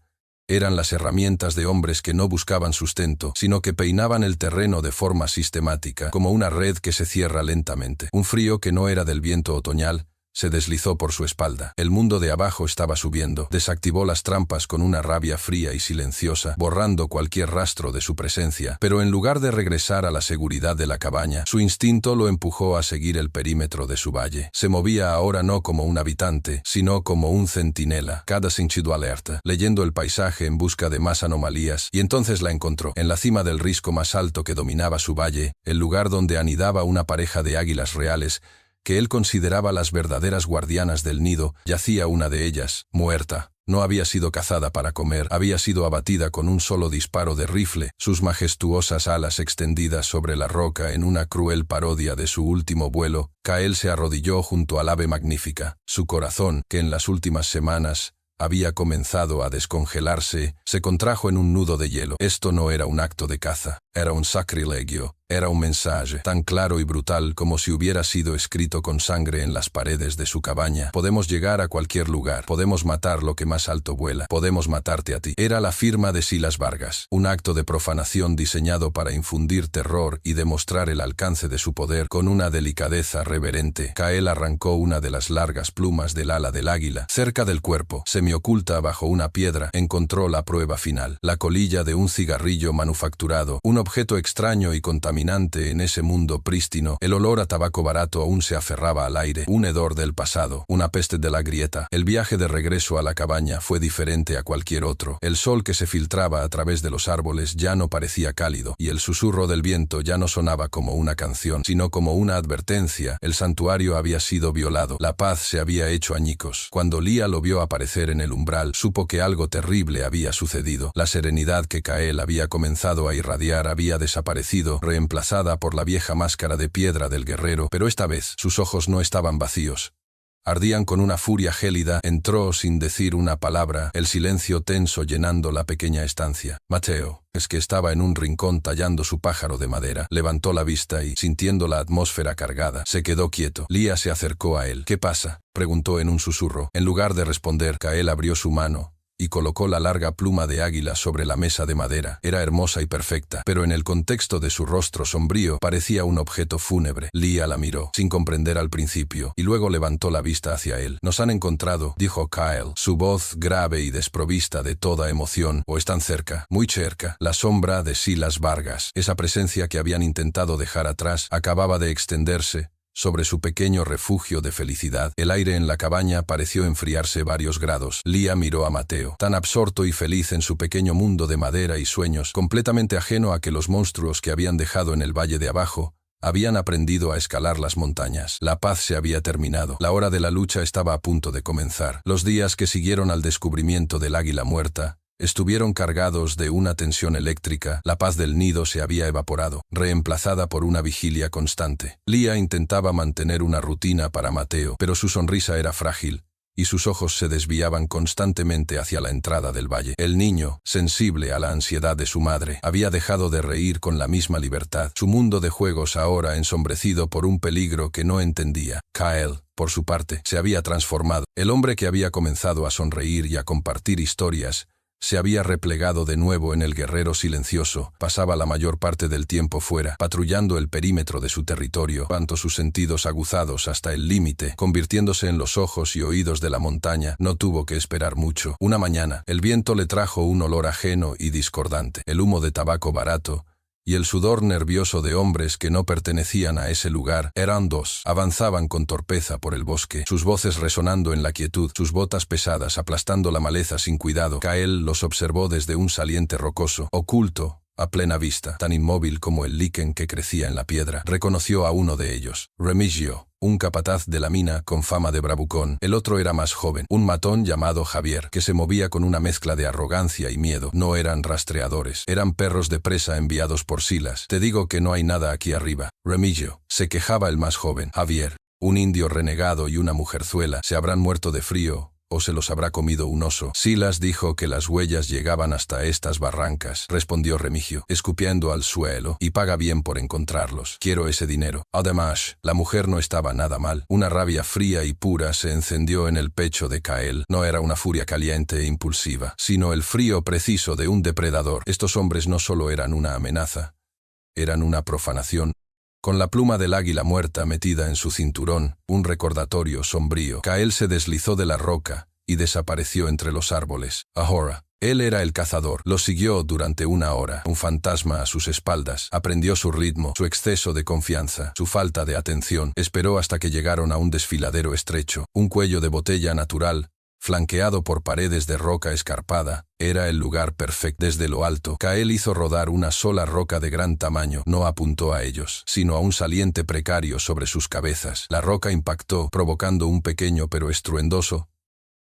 Eran las herramientas de hombres que no buscaban sustento, sino que peinaban el terreno de forma sistemática, como una red que se cierra lentamente. Un frío que no era del viento otoñal se deslizó por su espalda. El mundo de abajo estaba subiendo. Desactivó las trampas con una rabia fría y silenciosa, borrando cualquier rastro de su presencia. Pero en lugar de regresar a la seguridad de la cabaña, su instinto lo empujó a seguir el perímetro de su valle. Se movía ahora no como un habitante, sino como un centinela, cada sentido alerta, leyendo el paisaje en busca de más anomalías, y entonces la encontró. En la cima del risco más alto que dominaba su valle, el lugar donde anidaba una pareja de águilas reales, que él consideraba las verdaderas guardianas del nido, yacía una de ellas, muerta. No había sido cazada para comer, había sido abatida con un solo disparo de rifle, sus majestuosas alas extendidas sobre la roca en una cruel parodia de su último vuelo. Kyle se arrodilló junto al ave magnífica. Su corazón, que en las últimas semanas había comenzado a descongelarse, se contrajo en un nudo de hielo. Esto no era un acto de caza, era un sacrilegio. Era un mensaje tan claro y brutal como si hubiera sido escrito con sangre en las paredes de su cabaña. Podemos llegar a cualquier lugar, podemos matar lo que más alto vuela, podemos matarte a ti. Era la firma de Silas Vargas, un acto de profanación diseñado para infundir terror y demostrar el alcance de su poder. Con una delicadeza reverente, Kyle arrancó una de las largas plumas del ala del águila. Cerca del cuerpo, semioculta bajo una piedra, encontró la prueba final, la colilla de un cigarrillo manufacturado, un objeto extraño y contaminante en ese mundo prístino. El olor a tabaco barato aún se aferraba al aire, un hedor del pasado, una peste de la grieta. El viaje de regreso a la cabaña fue diferente a cualquier otro. El sol que se filtraba a través de los árboles ya no parecía cálido, y el susurro del viento ya no sonaba como una canción, sino como una advertencia. El santuario había sido violado, la paz se había hecho añicos. Cuando Lía lo vio aparecer en el umbral, supo que algo terrible había sucedido. La serenidad que Kyle había comenzado a irradiar había desaparecido, reemplazada por la vieja máscara de piedra del guerrero, pero esta vez sus ojos no estaban vacíos. Ardían con una furia gélida. Entró sin decir una palabra, el silencio tenso llenando la pequeña estancia. Mateo, es que estaba en un rincón tallando su pájaro de madera. Levantó la vista y, sintiendo la atmósfera cargada, se quedó quieto. Lía se acercó a él. ¿Qué pasa?, preguntó en un susurro. En lugar de responder, Kyle abrió su mano y colocó la larga pluma de águila sobre la mesa de madera. Era hermosa y perfecta, pero en el contexto de su rostro sombrío parecía un objeto fúnebre. Lía la miró, sin comprender al principio, y luego levantó la vista hacia él. «Nos han encontrado», dijo Kyle, su voz grave y desprovista de toda emoción. «O están cerca, muy cerca». La sombra de Silas Vargas, esa presencia que habían intentado dejar atrás, acababa de extenderse sobre su pequeño refugio de felicidad. El aire en la cabaña pareció enfriarse varios grados. Lía miró a Mateo, tan absorto y feliz en su pequeño mundo de madera y sueños, completamente ajeno a que los monstruos que habían dejado en el valle de abajo Habían aprendido a escalar las montañas. La paz se había terminado. La hora de la lucha estaba a punto de comenzar. Los días que siguieron al descubrimiento del águila muerta estuvieron cargados de una tensión eléctrica. La paz del nido se había evaporado, reemplazada por una vigilia constante. Lia intentaba mantener una rutina para Mateo, pero su sonrisa era frágil, y sus ojos se desviaban constantemente hacia la entrada del valle. El niño, sensible a la ansiedad de su madre, había dejado de reír con la misma libertad. Su mundo de juegos ahora ensombrecido por un peligro que no entendía. Kyle, por su parte, se había transformado. El hombre que había comenzado a sonreír y a compartir historias se había replegado de nuevo en el guerrero silencioso. Pasaba la mayor parte del tiempo fuera, patrullando el perímetro de su territorio, tanto sus sentidos aguzados hasta el límite, convirtiéndose en los ojos y oídos de la montaña. No tuvo que esperar mucho. Una mañana, el viento le trajo un olor ajeno y discordante, el humo de tabaco barato, y el sudor nervioso de hombres que no pertenecían a ese lugar. Eran dos. Avanzaban con torpeza por el bosque, sus voces resonando en la quietud, sus botas pesadas aplastando la maleza sin cuidado. Kyle los observó desde un saliente rocoso, oculto, a plena vista, tan inmóvil como el liquen que crecía en la piedra. Reconoció a uno de ellos, Remigio, un capataz de la mina con fama de bravucón. El otro era más joven, un matón llamado Javier, que se movía con una mezcla de arrogancia y miedo. No eran rastreadores, eran perros de presa enviados por Silas. Te digo que no hay nada aquí arriba, Remigio, se quejaba el más joven. Javier, un indio renegado y una mujerzuela, se habrán muerto de frío, o se los habrá comido un oso. Silas dijo que las huellas llegaban hasta estas barrancas, respondió Remigio, escupiendo al suelo, y paga bien por encontrarlos. Quiero ese dinero. Además, la mujer no estaba nada mal. Una rabia fría y pura se encendió en el pecho de Kyle. No era una furia caliente e impulsiva, sino el frío preciso de un depredador. Estos hombres no solo eran una amenaza, eran una profanación. Con la pluma del águila muerta metida en su cinturón, un recordatorio sombrío, Kyle se deslizó de la roca y desapareció entre los árboles. Ahora, él era el cazador. Lo siguió durante una hora, un fantasma a sus espaldas. Aprendió su ritmo, su exceso de confianza, su falta de atención. Esperó hasta que llegaron a un desfiladero estrecho, un cuello de botella natural, flanqueado por paredes de roca escarpada. Era el lugar perfecto. Desde lo alto, Kyle hizo rodar una sola roca de gran tamaño. No apuntó a ellos, sino a un saliente precario sobre sus cabezas. La roca impactó, provocando un pequeño pero estruendoso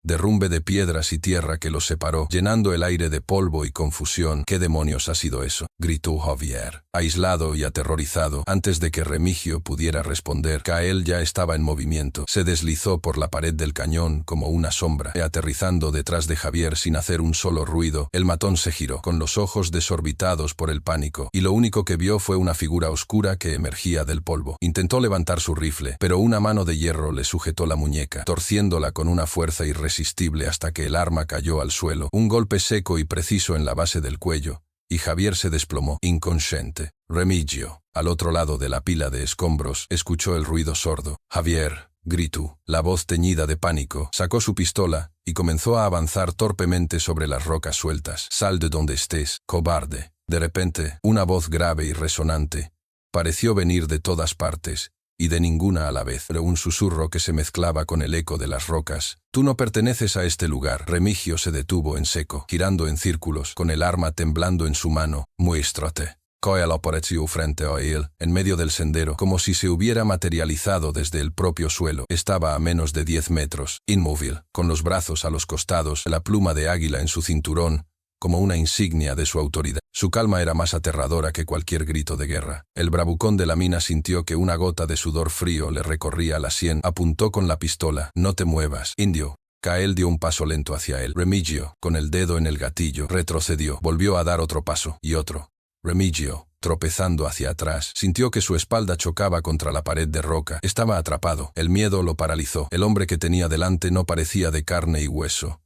derrumbe de piedras y tierra que los separó, llenando el aire de polvo y confusión. ¿Qué demonios ha sido eso?, gritó Javier, aislado y aterrorizado. Antes de que Remigio pudiera responder, Kyle ya estaba en movimiento. Se deslizó por la pared del cañón como una sombra, aterrizando detrás de Javier sin hacer un solo ruido. El matón se giró, con los ojos desorbitados por el pánico, y lo único que vio fue una figura oscura que emergía del polvo. Intentó levantar su rifle, pero una mano de hierro le sujetó la muñeca, torciéndola con una fuerza irresistible hasta que el arma cayó al suelo. Un golpe seco y preciso en la base del cuello, y Javier se desplomó, inconsciente. Remigio, al otro lado de la pila de escombros, escuchó el ruido sordo. Javier, gritó, la voz teñida de pánico. Sacó su pistola y comenzó a avanzar torpemente sobre las rocas sueltas. Sal de donde estés, cobarde. De repente, una voz grave y resonante pareció venir de todas partes, y de ninguna a la vez, pero un susurro que se mezclaba con el eco de las rocas. Tú no perteneces a este lugar. Remigio se detuvo en seco, girando en círculos, con el arma temblando en su mano. Muéstrate. Kyle apareció frente a él, en medio del sendero, como si se hubiera materializado desde el propio suelo. Estaba a menos de 10 metros, inmóvil, con los brazos a los costados, la pluma de águila en su cinturón, como una insignia de su autoridad. Su calma era más aterradora que cualquier grito de guerra. El bravucón de la mina sintió que una gota de sudor frío le recorría la sien. Apuntó con la pistola. No te muevas, indio. Kyle dio un paso lento hacia él. Remigio, con el dedo en el gatillo, retrocedió. Volvió a dar otro paso, y otro. Remigio, tropezando hacia atrás, sintió que su espalda chocaba contra la pared de roca. Estaba atrapado. El miedo lo paralizó. El hombre que tenía delante no parecía de carne y hueso.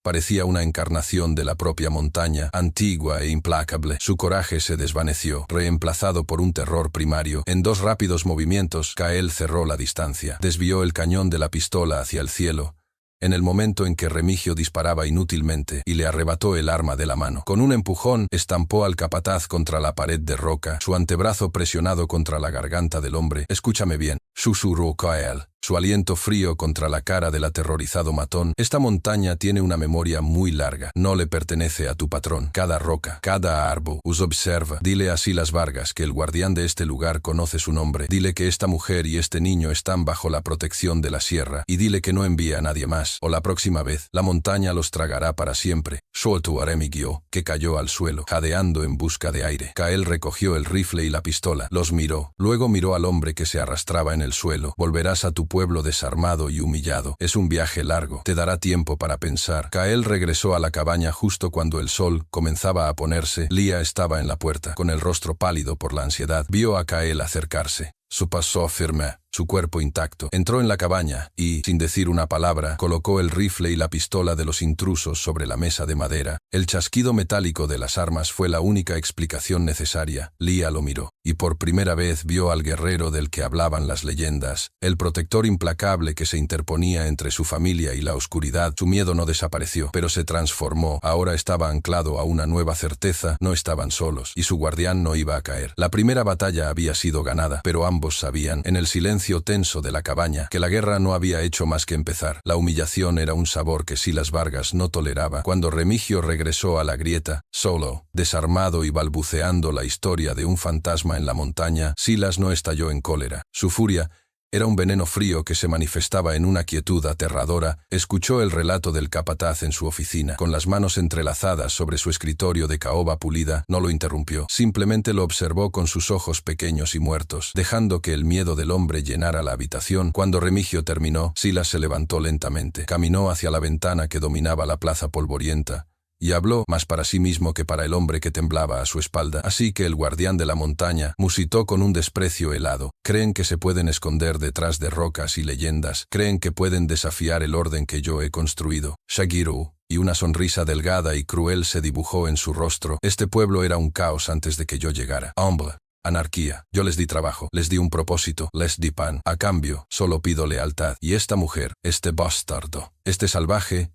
Parecía una encarnación de la propia montaña, antigua e implacable. Su coraje se desvaneció, reemplazado por un terror primario. En 2 rápidos movimientos, Kyle cerró la distancia. Desvió el cañón de la pistola hacia el cielo, en el momento en que Remigio disparaba inútilmente, y le arrebató el arma de la mano. Con un empujón, estampó al capataz contra la pared de roca, su antebrazo presionado contra la garganta del hombre. Escúchame bien, susurró Kyle. su aliento frío contra la cara del aterrorizado matón. Esta montaña tiene una memoria muy larga. No le pertenece a tu patrón. Cada roca, cada árbol, os observa. Dile a Silas Vargas que el guardián de este lugar conoce su nombre. Dile que esta mujer y este niño están bajo la protección de la sierra. Y dile que no envía a nadie más. O la próxima vez, la montaña los tragará para siempre. Suelto Aremi guió, que cayó al suelo, jadeando en busca de aire. Kael recogió el rifle y la pistola. Los miró. Luego miró al hombre que se arrastraba en el suelo. Volverás a tu pueblo desarmado y humillado. Es un viaje largo. Te dará tiempo para pensar. Kael regresó a la cabaña justo cuando el sol comenzaba a ponerse. Lía estaba en la puerta, con el rostro pálido por la ansiedad. Vio a Kael acercarse. Su paso firme, su cuerpo intacto. Entró en la cabaña y, sin decir una palabra, colocó el rifle y la pistola de los intrusos sobre la mesa de madera. El chasquido metálico de las armas fue la única explicación necesaria. Lía lo miró, y por primera vez vio al guerrero del que hablaban las leyendas, el protector implacable que se interponía entre su familia y la oscuridad. Su miedo no desapareció, pero se transformó. Ahora estaba anclado a una nueva certeza. No estaban solos, y su guardián no iba a caer. La primera batalla había sido ganada, pero ambos sabían, en el silencio tenso de la cabaña, que la guerra no había hecho más que empezar. La humillación era un sabor que Silas Vargas no toleraba. Cuando Remigio regresó a la grieta, solo, desarmado y balbuceando la historia de un fantasma en la montaña, Silas no estalló en cólera. Su furia era un veneno frío que se manifestaba en una quietud aterradora. Escuchó el relato del capataz en su oficina, con las manos entrelazadas sobre su escritorio de caoba pulida. No lo interrumpió, simplemente lo observó con sus ojos pequeños y muertos, dejando que el miedo del hombre llenara la habitación. Cuando Remigio terminó, Silas se levantó lentamente, caminó hacia la ventana que dominaba la plaza polvorienta, y habló más para sí mismo que para el hombre que temblaba a su espalda. Así que el guardián de la montaña musitó con un desprecio helado. Creen que se pueden esconder detrás de rocas y leyendas. Creen que pueden desafiar el orden que yo he construido. Shagiru. Y una sonrisa delgada y cruel se dibujó en su rostro. Este pueblo era un caos antes de que yo llegara. Hombre. Anarquía. Yo les di trabajo, les di un propósito, les di pan. A cambio, solo pido lealtad. Y esta mujer, este bastardo, este salvaje,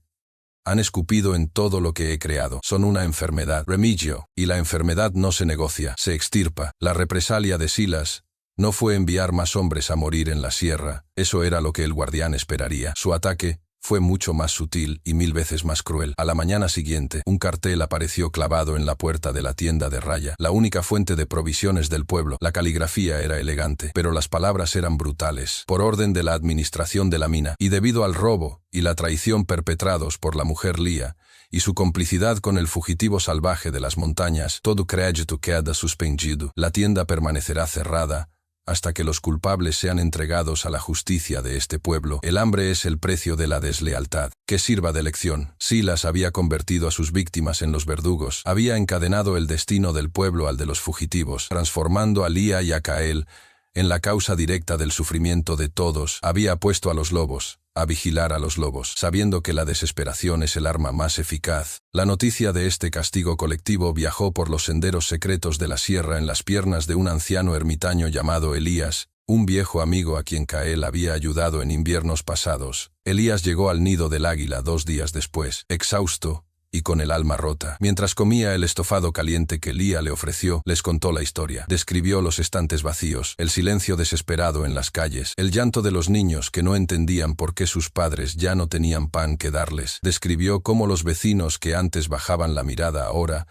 han escupido en todo lo que he creado. Son una enfermedad. Remigio. Y la enfermedad no se negocia, se extirpa. La represalia de Silas no fue enviar más hombres a morir en la sierra. Eso era lo que el guardián esperaría. Su ataque fue mucho más sutil y 1000 veces más cruel. A la mañana siguiente, un cartel apareció clavado en la puerta de la tienda de Raya, la única fuente de provisiones del pueblo. La caligrafía era elegante, pero las palabras eran brutales. Por orden de la administración de la mina, y debido al robo y la traición perpetrados por la mujer Lía, y su complicidad con el fugitivo salvaje de las montañas, todo crédito queda suspendido. La tienda permanecerá cerrada hasta que los culpables sean entregados a la justicia de este pueblo. El hambre es el precio de la deslealtad. Que sirva de lección. Silas había convertido a sus víctimas en los verdugos. Había encadenado el destino del pueblo al de los fugitivos, transformando a Lía y a Kael en la causa directa del sufrimiento de todos. Había puesto a los lobos a vigilar a los lobos, sabiendo que la desesperación es el arma más eficaz. La noticia de este castigo colectivo viajó por los senderos secretos de la sierra en las piernas de un anciano ermitaño llamado Elías, un viejo amigo a quien Kael había ayudado en inviernos pasados. Elías llegó al nido del águila 2 días después, exhausto y con el alma rota. Mientras comía el estofado caliente que Lía le ofreció, les contó la historia. Describió los estantes vacíos, el silencio desesperado en las calles, el llanto de los niños que no entendían por qué sus padres ya no tenían pan que darles. Describió cómo los vecinos que antes bajaban la mirada ahora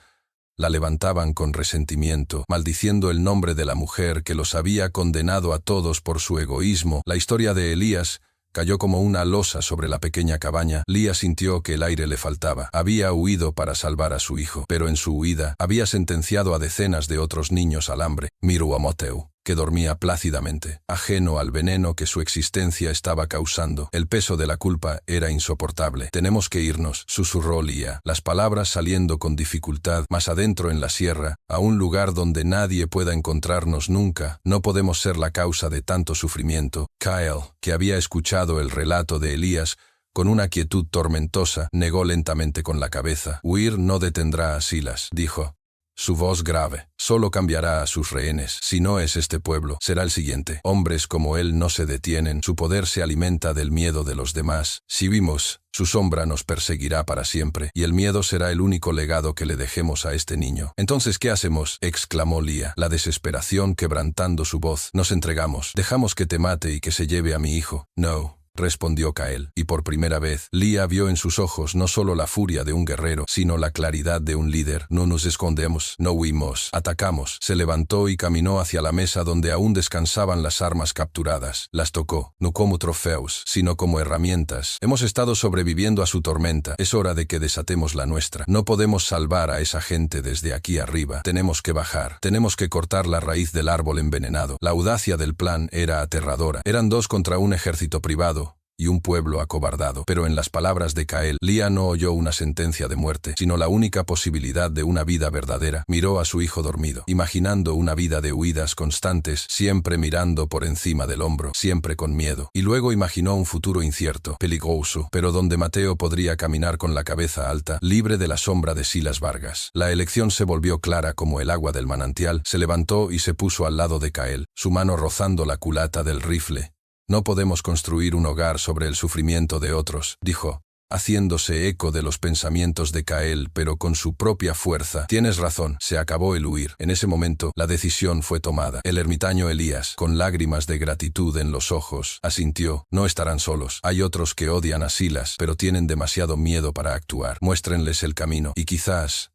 la levantaban con resentimiento, maldiciendo el nombre de la mujer que los había condenado a todos por su egoísmo. La historia de Elías cayó como una losa sobre la pequeña cabaña. Lía sintió que el aire le faltaba. Había huido para salvar a su hijo, pero en su huida había sentenciado a decenas de otros niños al hambre. Miru Amoteu, que dormía plácidamente, ajeno al veneno que su existencia estaba causando. El peso de la culpa era insoportable. Tenemos que irnos, susurró Lía, las palabras saliendo con dificultad. Más adentro en la sierra, a un lugar donde nadie pueda encontrarnos nunca. No podemos ser la causa de tanto sufrimiento. Kael, que había escuchado el relato de Elías con una quietud tormentosa, negó lentamente con la cabeza. Huir no detendrá a Silas, dijo. Su voz grave. Solo cambiará a sus rehenes. Si no es este pueblo, será el siguiente. Hombres como él no se detienen. Su poder se alimenta del miedo de los demás. Si vimos, su sombra nos perseguirá para siempre, y el miedo será el único legado que le dejemos a este niño. Entonces, ¿qué hacemos?, exclamó Lía, la desesperación quebrantando su voz. Nos entregamos. Dejamos que te mate y que se lleve a mi hijo. No, respondió Kael, y por primera vez, Lía vio en sus ojos no solo la furia de un guerrero, sino la claridad de un líder. No nos escondemos, no huimos, atacamos. Se levantó y caminó hacia la mesa donde aún descansaban las armas capturadas. Las tocó, no como trofeos, sino como herramientas. Hemos estado sobreviviendo a su tormenta. Es hora de que desatemos la nuestra. No podemos salvar a esa gente desde aquí arriba. Tenemos que bajar. Tenemos que cortar la raíz del árbol envenenado. La audacia del plan era aterradora. Eran 2 contra un ejército privado y un pueblo acobardado. Pero en las palabras de Kael, Lía no oyó una sentencia de muerte, sino la única posibilidad de una vida verdadera. Miró a su hijo dormido, imaginando una vida de huidas constantes, siempre mirando por encima del hombro, siempre con miedo. Y luego imaginó un futuro incierto, peligroso, pero donde Mateo podría caminar con la cabeza alta, libre de la sombra de Silas Vargas. La elección se volvió clara como el agua del manantial. Se levantó y se puso al lado de Kael, su mano rozando la culata del rifle. No podemos construir un hogar sobre el sufrimiento de otros, dijo, haciéndose eco de los pensamientos de Kael, pero con su propia fuerza. Tienes razón, se acabó el huir. En ese momento, la decisión fue tomada. El ermitaño Elías, con lágrimas de gratitud en los ojos, asintió. No estarán solos. Hay otros que odian a Silas, pero tienen demasiado miedo para actuar. Muéstrenles el camino, y quizás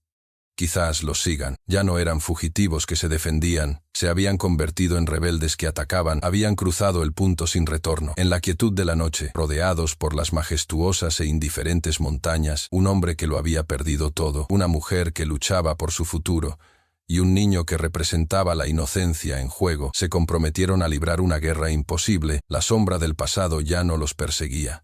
los sigan. Ya no eran fugitivos que se defendían, se habían convertido en rebeldes que atacaban, habían cruzado el punto sin retorno. En la quietud de la noche, rodeados por las majestuosas e indiferentes montañas, un hombre que lo había perdido todo, una mujer que luchaba por su futuro, y un niño que representaba la inocencia en juego, se comprometieron a librar una guerra imposible. La sombra del pasado ya no los perseguía.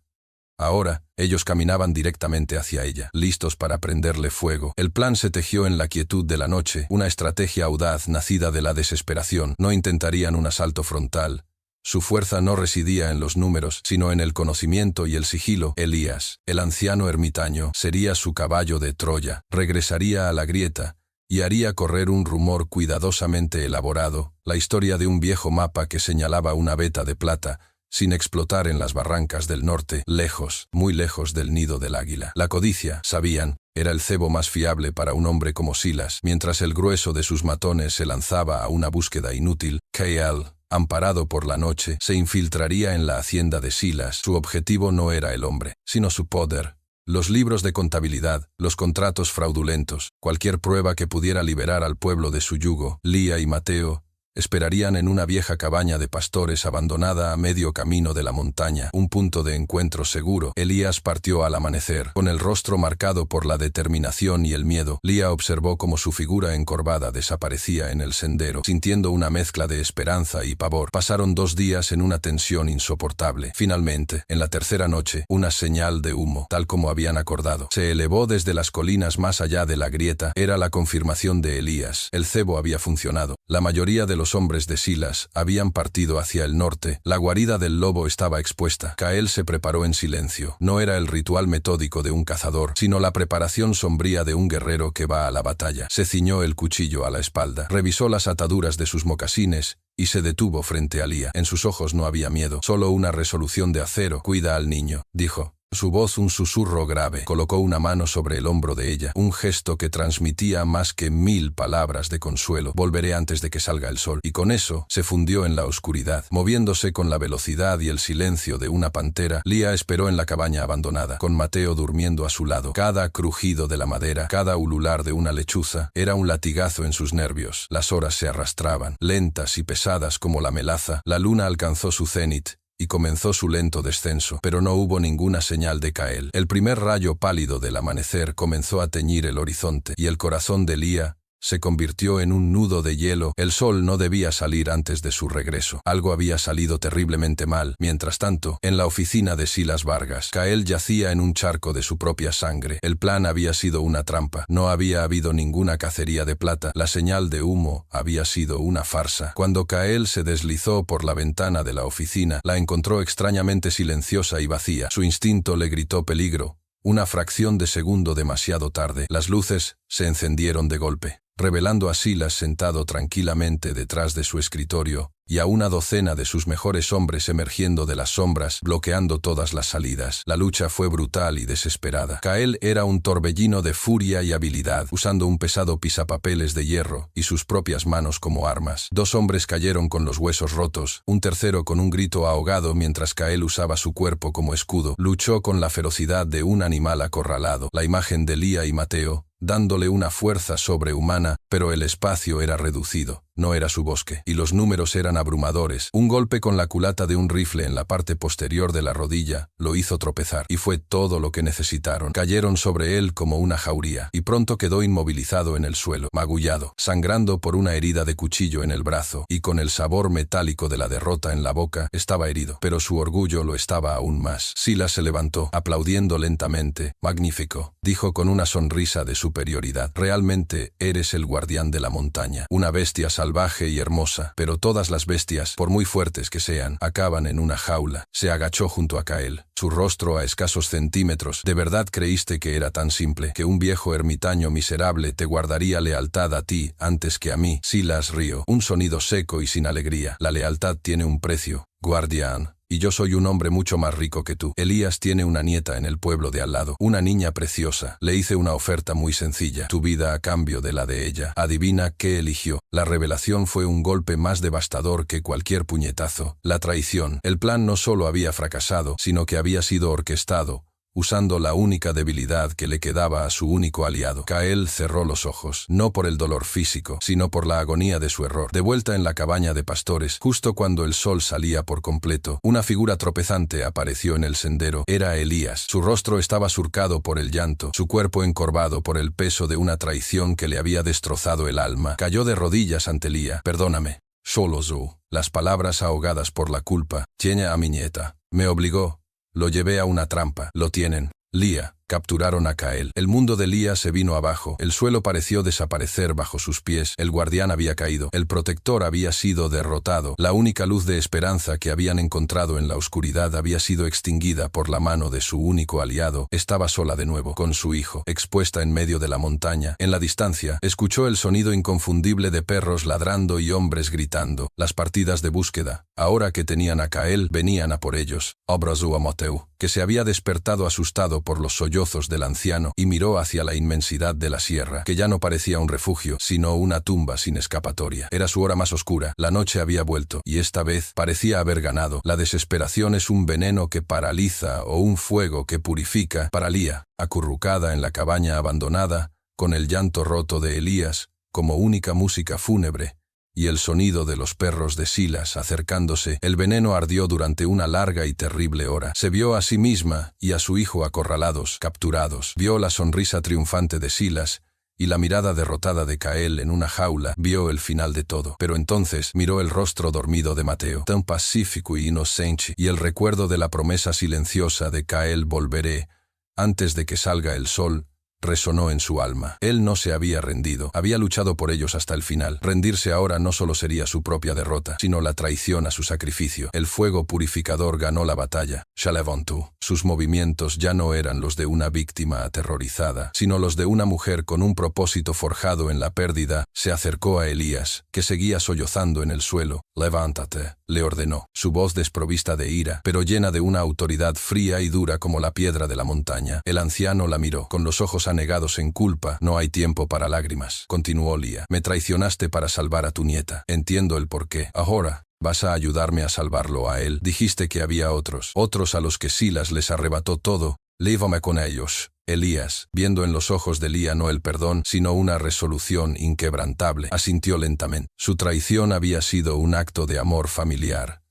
Ahora, ellos caminaban directamente hacia ella, listos para prenderle fuego. El plan se tejió en la quietud de la noche, una estrategia audaz nacida de la desesperación. No intentarían un asalto frontal. Su fuerza no residía en los números, sino en el conocimiento y el sigilo. Elías, el anciano ermitaño, sería su caballo de Troya. Regresaría a la grieta y haría correr un rumor cuidadosamente elaborado, la historia de un viejo mapa que señalaba una veta de plata, sin explotar en las barrancas del norte, lejos, muy lejos del nido del águila. La codicia, sabían, era el cebo más fiable para un hombre como Silas. Mientras el grueso de sus matones se lanzaba a una búsqueda inútil, Kael, amparado por la noche, se infiltraría en la hacienda de Silas. Su objetivo no era el hombre, sino su poder. Los libros de contabilidad, los contratos fraudulentos, cualquier prueba que pudiera liberar al pueblo de su yugo. Lía y Mateo esperarían en una vieja cabaña de pastores abandonada a medio camino de la montaña, un punto de encuentro seguro. Elías partió al amanecer, con el rostro marcado por la determinación y el miedo. Lía observó cómo su figura encorvada desaparecía en el sendero, sintiendo una mezcla de esperanza y pavor. Pasaron 2 días en una tensión insoportable. Finalmente, en la tercera noche, una señal de humo, tal como habían acordado, se elevó desde las colinas más allá de la grieta. Era la confirmación de Elías. El cebo había funcionado. La mayoría de los hombres de Silas habían partido hacia el norte. La guarida del lobo estaba expuesta. Kael se preparó en silencio. No era el ritual metódico de un cazador, sino la preparación sombría de un guerrero que va a la batalla. Se ciñó el cuchillo a la espalda, revisó las ataduras de sus mocasines y se detuvo frente a Lía. En sus ojos no había miedo, solo una resolución de acero. Cuida al niño, dijo. Su voz un susurro grave. Colocó una mano sobre el hombro de ella, un gesto que transmitía más que 1000 palabras de consuelo. Volveré antes de que salga el sol. Y con eso, se fundió en la oscuridad. Moviéndose con la velocidad y el silencio de una pantera, Lía esperó en la cabaña abandonada, con Mateo durmiendo a su lado. Cada crujido de la madera, cada ulular de una lechuza, era un latigazo en sus nervios. Las horas se arrastraban, lentas y pesadas como la melaza. La luna alcanzó su cenit y comenzó su lento descenso, pero no hubo ninguna señal de Kael. El primer rayo pálido del amanecer comenzó a teñir el horizonte, y el corazón de Lía se convirtió en un nudo de hielo. El sol no debía salir antes de su regreso. Algo había salido terriblemente mal. Mientras tanto, en la oficina de Silas Vargas, Kael yacía en un charco de su propia sangre. El plan había sido una trampa. No había habido ninguna cacería de plata. La señal de humo había sido una farsa. Cuando Kael se deslizó por la ventana de la oficina, la encontró extrañamente silenciosa y vacía. Su instinto le gritó peligro. Una fracción de segundo demasiado tarde. Las luces se encendieron de golpe. revelando a Silas sentado tranquilamente detrás de su escritorio, y a una docena de sus mejores hombres emergiendo de las sombras, bloqueando todas las salidas. La lucha fue brutal y desesperada. Kael era un torbellino de furia y habilidad, usando un pesado pisapapeles de hierro y sus propias manos como armas. 2 hombres cayeron con los huesos rotos, un tercero con un grito ahogado mientras Kael usaba su cuerpo como escudo. Luchó con la ferocidad de un animal acorralado. La imagen de Lía y Mateo, dándole una fuerza sobrehumana, pero el espacio era reducido. No era su bosque, y los números eran abrumadores. Un golpe con la culata de un rifle en la parte posterior de la rodilla lo hizo tropezar, y fue todo lo que necesitaron. Cayeron sobre él como una jauría, y pronto quedó inmovilizado en el suelo, magullado, sangrando por una herida de cuchillo en el brazo, y con el sabor metálico de la derrota en la boca. Estaba herido, pero su orgullo lo estaba aún más. Silas se levantó, aplaudiendo lentamente. «Magnífico», dijo con una sonrisa de superioridad. «Realmente eres el guardián de la montaña, una bestia salvaje y hermosa, pero todas las bestias, por muy fuertes que sean, acaban en una jaula». Se agachó junto a Kael, su rostro a escasos centímetros. «¿De verdad creíste que era tan simple, que un viejo ermitaño miserable te guardaría lealtad a ti antes que a mí?» Silas rió, un sonido seco y sin alegría. «La lealtad tiene un precio, guardián. Y yo soy un hombre mucho más rico que tú. Elías tiene una nieta en el pueblo de al lado, una niña preciosa. Le hice una oferta muy sencilla, tu vida a cambio de la de ella. Adivina qué eligió». La revelación fue un golpe más devastador que cualquier puñetazo. La traición. El plan no solo había fracasado, sino que había sido orquestado, usando la única debilidad que le quedaba a su único aliado. Kael cerró los ojos, no por el dolor físico, sino por la agonía de su error. De vuelta en la cabaña de pastores, justo cuando el sol salía por completo, una figura tropezante apareció en el sendero. Era Elías. Su rostro estaba surcado por el llanto, su cuerpo encorvado por el peso de una traición que le había destrozado el alma. Cayó de rodillas ante Lía. «Perdóname, solo Zou». Las palabras ahogadas por la culpa. «Tiene a mi nieta. Me obligó. Lo llevé a una trampa. Lo tienen. Lía». Capturaron a Kael. El mundo de Lía se vino abajo. El suelo pareció desaparecer bajo sus pies. El guardián había caído. El protector había sido derrotado. La única luz de esperanza que habían encontrado en la oscuridad había sido extinguida por la mano de su único aliado. Estaba sola de nuevo, con su hijo, expuesta en medio de la montaña. En la distancia, escuchó el sonido inconfundible de perros ladrando y hombres gritando. Las partidas de búsqueda, ahora que tenían a Kael, venían a por ellos. Abrazó a Mateo, que se había despertado asustado por los sollozos del anciano, y miró hacia la inmensidad de la sierra, que ya no parecía un refugio, sino una tumba sin escapatoria. Era su hora más oscura, la noche había vuelto, y esta vez parecía haber ganado. La desesperación es un veneno que paraliza o un fuego que purifica. Para Lía, acurrucada en la cabaña abandonada, con el llanto roto de Elías como única música fúnebre, y el sonido de los perros de Silas acercándose, el veneno ardió durante una larga y terrible hora. Se vio a sí misma y a su hijo acorralados, capturados. Vio la sonrisa triunfante de Silas y la mirada derrotada de Kael en una jaula. Vio el final de todo. Pero entonces miró el rostro dormido de Mateo, tan pacífico y inocente, y el recuerdo de la promesa silenciosa de Kael: «Volveré antes de que salga el sol», resonó en su alma. Él no se había rendido, había luchado por ellos hasta el final. Rendirse ahora no solo sería su propia derrota, sino la traición a su sacrificio. El fuego purificador ganó la batalla. Se levantó. Sus movimientos ya no eran los de una víctima aterrorizada, sino los de una mujer con un propósito forjado en la pérdida. Se acercó a Elías, que seguía sollozando en el suelo. «Levántate», le ordenó, su voz desprovista de ira, pero llena de una autoridad fría y dura como la piedra de la montaña. El anciano la miró, con los ojos anegados en culpa. «No hay tiempo para lágrimas», continuó Lía. «Me traicionaste para salvar a tu nieta. Entiendo el porqué. Ahora ¿vas a ayudarme a salvarlo a él? Dijiste que había otros a los que Silas les arrebató todo. Llévame con ellos». Elías, viendo en los ojos de Lía no el perdón, sino una resolución inquebrantable, asintió lentamente. Su traición había sido un acto de amor familiar.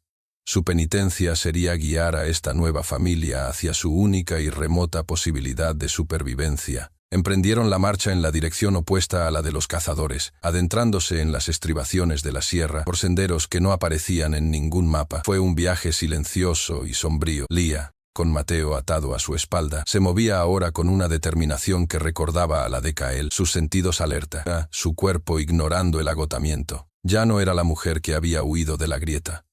Su penitencia sería guiar a esta nueva familia hacia su única y remota posibilidad de supervivencia. Emprendieron la marcha en la dirección opuesta a la de los cazadores, adentrándose en las estribaciones de la sierra por senderos que no aparecían en ningún mapa. Fue un viaje silencioso y sombrío. Lía, con Mateo atado a su espalda, se movía ahora con una determinación que recordaba a la de Kael, sus sentidos alerta, su cuerpo ignorando el agotamiento. Ya no era la mujer que había huido de la grieta.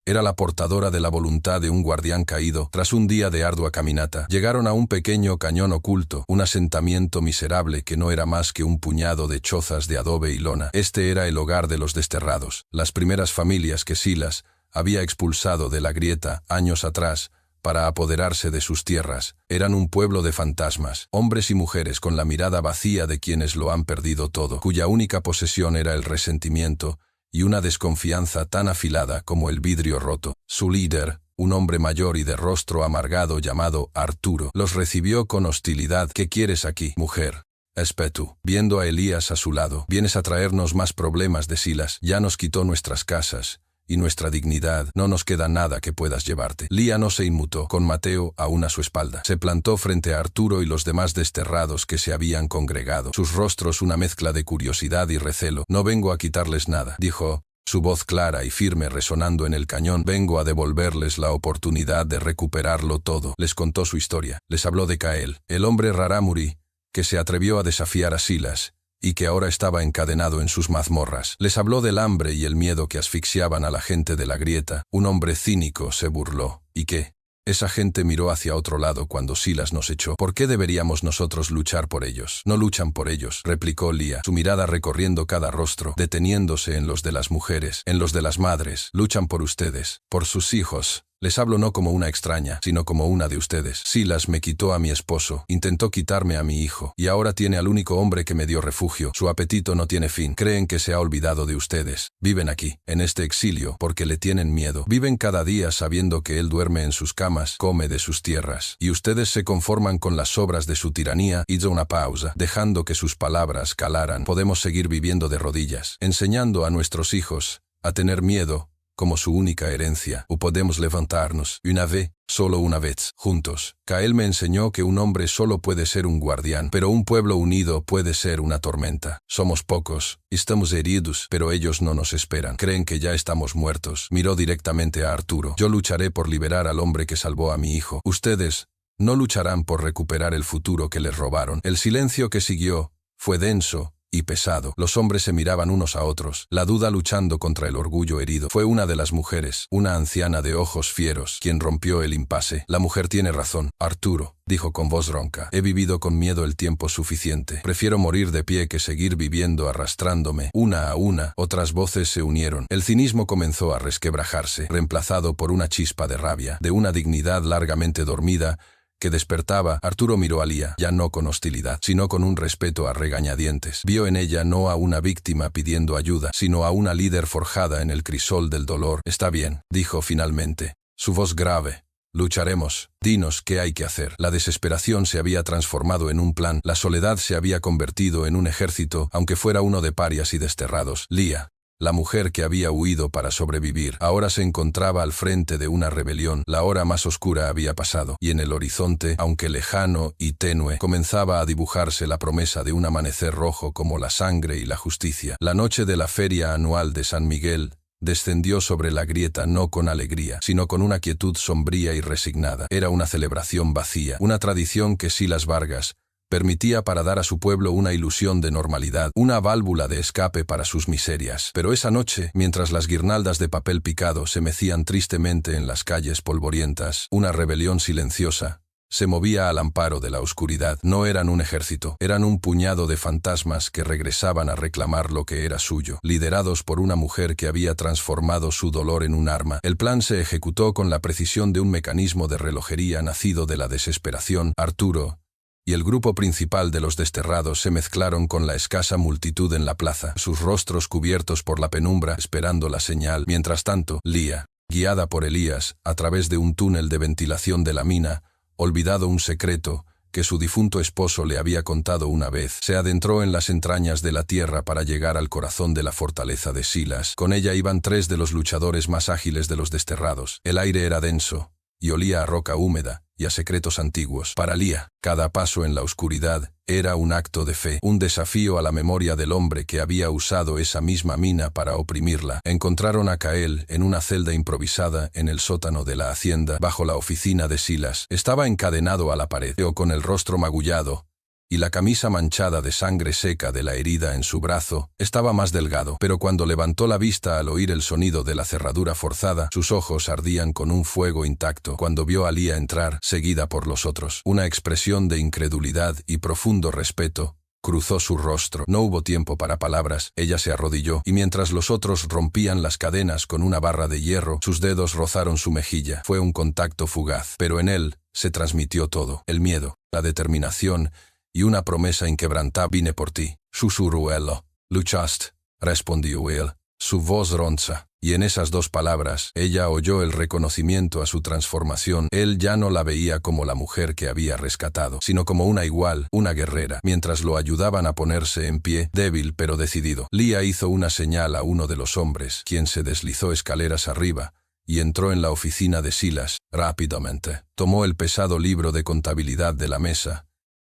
Era la portadora de la voluntad de un guardián caído. Tras un día de ardua caminata, llegaron a un pequeño cañón oculto, un asentamiento miserable que no era más que un puñado de chozas de adobe y lona. Este era el hogar de los desterrados, las primeras familias que Silas había expulsado de la grieta años atrás para apoderarse de sus tierras. Eran un pueblo de fantasmas, hombres y mujeres con la mirada vacía de quienes lo han perdido todo, cuya única posesión era el resentimiento y una desconfianza tan afilada como el vidrio roto. Su líder, un hombre mayor y de rostro amargado llamado Arturo, los recibió con hostilidad. «¿Qué quieres aquí, mujer?», espetó, viendo a Elías a su lado. «Vienes a traernos más problemas de Silas. Ya nos quitó nuestras casas y nuestra dignidad. No nos queda nada que puedas llevarte». Lía no se inmutó, con Mateo aún a su espalda. Se plantó frente a Arturo y los demás desterrados que se habían congregado, sus rostros una mezcla de curiosidad y recelo. «No vengo a quitarles nada», dijo, su voz clara y firme resonando en el cañón. «Vengo a devolverles la oportunidad de recuperarlo todo». Les contó su historia. Les habló de Cael, el hombre rarámuri, que se atrevió a desafiar a Silas y que ahora estaba encadenado en sus mazmorras. Les habló del hambre y el miedo que asfixiaban a la gente de la grieta. Un hombre cínico se burló. ¿Y qué? Esa gente miró hacia otro lado cuando Silas nos echó. ¿Por qué deberíamos nosotros luchar por ellos? No luchan por ellos, replicó Lía, su mirada recorriendo cada rostro, deteniéndose en los de las mujeres, en los de las madres. Luchan por ustedes, por sus hijos. Les hablo no como una extraña, sino como una de ustedes. Silas me quitó a mi esposo, intentó quitarme a mi hijo, y ahora tiene al único hombre que me dio refugio. Su apetito no tiene fin. Creen que se ha olvidado de ustedes. Viven aquí, en este exilio, porque le tienen miedo. Viven cada día sabiendo que él duerme en sus camas, come de sus tierras. Y ustedes se conforman con las sobras de su tiranía. Hizo una pausa, dejando que sus palabras calaran. Podemos seguir viviendo de rodillas, enseñando a nuestros hijos a tener miedo como su única herencia, o podemos levantarnos, una vez, solo una vez, juntos. Cael me enseñó que un hombre solo puede ser un guardián, pero un pueblo unido puede ser una tormenta. Somos pocos, estamos heridos, pero ellos no nos esperan. Creen que ya estamos muertos. Miró directamente a Arturo. Yo lucharé por liberar al hombre que salvó a mi hijo. Ustedes no lucharán por recuperar el futuro que les robaron. El silencio que siguió fue denso y pesado. Los hombres se miraban unos a otros, la duda luchando contra el orgullo herido. Fue una de las mujeres, una anciana de ojos fieros, quien rompió el impasse. La mujer tiene razón, Arturo, dijo con voz ronca. He vivido con miedo el tiempo suficiente. Prefiero morir de pie que seguir viviendo arrastrándome. Una a una, otras voces se unieron. El cinismo comenzó a resquebrajarse, reemplazado por una chispa de rabia, de una dignidad largamente dormida, que despertaba. Arturo miró a Lía, ya no con hostilidad, sino con un respeto a regañadientes. Vio en ella no a una víctima pidiendo ayuda, sino a una líder forjada en el crisol del dolor. Está bien, dijo finalmente, su voz grave. Lucharemos. Dinos qué hay que hacer. La desesperación se había transformado en un plan. La soledad se había convertido en un ejército, aunque fuera uno de parias y desterrados. Lía, la mujer que había huido para sobrevivir, ahora se encontraba al frente de una rebelión. La hora más oscura había pasado, y en el horizonte, aunque lejano y tenue, comenzaba a dibujarse la promesa de un amanecer rojo como la sangre y la justicia. La noche de la feria anual de San Miguel descendió sobre la grieta no con alegría, sino con una quietud sombría y resignada. Era una celebración vacía, una tradición que Silas Vargas permitía para dar a su pueblo una ilusión de normalidad, una válvula de escape para sus miserias. Pero esa noche, mientras las guirnaldas de papel picado se mecían tristemente en las calles polvorientas, una rebelión silenciosa se movía al amparo de la oscuridad. No eran un ejército, eran un puñado de fantasmas que regresaban a reclamar lo que era suyo, liderados por una mujer que había transformado su dolor en un arma. El plan se ejecutó con la precisión de un mecanismo de relojería nacido de la desesperación. Arturo y el grupo principal de los desterrados se mezclaron con la escasa multitud en la plaza, sus rostros cubiertos por la penumbra, esperando la señal. Mientras tanto, Lía, guiada por Elías, a través de un túnel de ventilación de la mina, olvidado un secreto que su difunto esposo le había contado una vez, se adentró en las entrañas de la tierra para llegar al corazón de la fortaleza de Silas. Con ella iban 3 de los luchadores más ágiles de los desterrados. El aire era denso y olía a roca húmeda y a secretos antiguos. Para Lía, cada paso en la oscuridad era un acto de fe, un desafío a la memoria del hombre que había usado esa misma mina para oprimirla. Encontraron a Cael en una celda improvisada en el sótano de la hacienda, bajo la oficina de Silas. Estaba encadenado a la pared, con el rostro magullado y la camisa manchada de sangre seca de la herida en su brazo, estaba más delgado, pero cuando levantó la vista al oír el sonido de la cerradura forzada, sus ojos ardían con un fuego intacto cuando vio a Leah entrar, seguida por los otros. Una expresión de incredulidad y profundo respeto cruzó su rostro. No hubo tiempo para palabras, ella se arrodilló, y mientras los otros rompían las cadenas con una barra de hierro, sus dedos rozaron su mejilla. Fue un contacto fugaz, pero en él se transmitió todo: el miedo, la determinación y una promesa inquebrantable. «Vine por ti», susurró él. «Luchaste», respondió él, su voz ronza. Y en esas dos palabras, ella oyó el reconocimiento a su transformación. Él ya no la veía como la mujer que había rescatado, sino como una igual, una guerrera, mientras lo ayudaban a ponerse en pie, débil pero decidido. Leah hizo una señal a uno de los hombres, quien se deslizó escaleras arriba y entró en la oficina de Silas. Rápidamente, tomó el pesado libro de contabilidad de la mesa,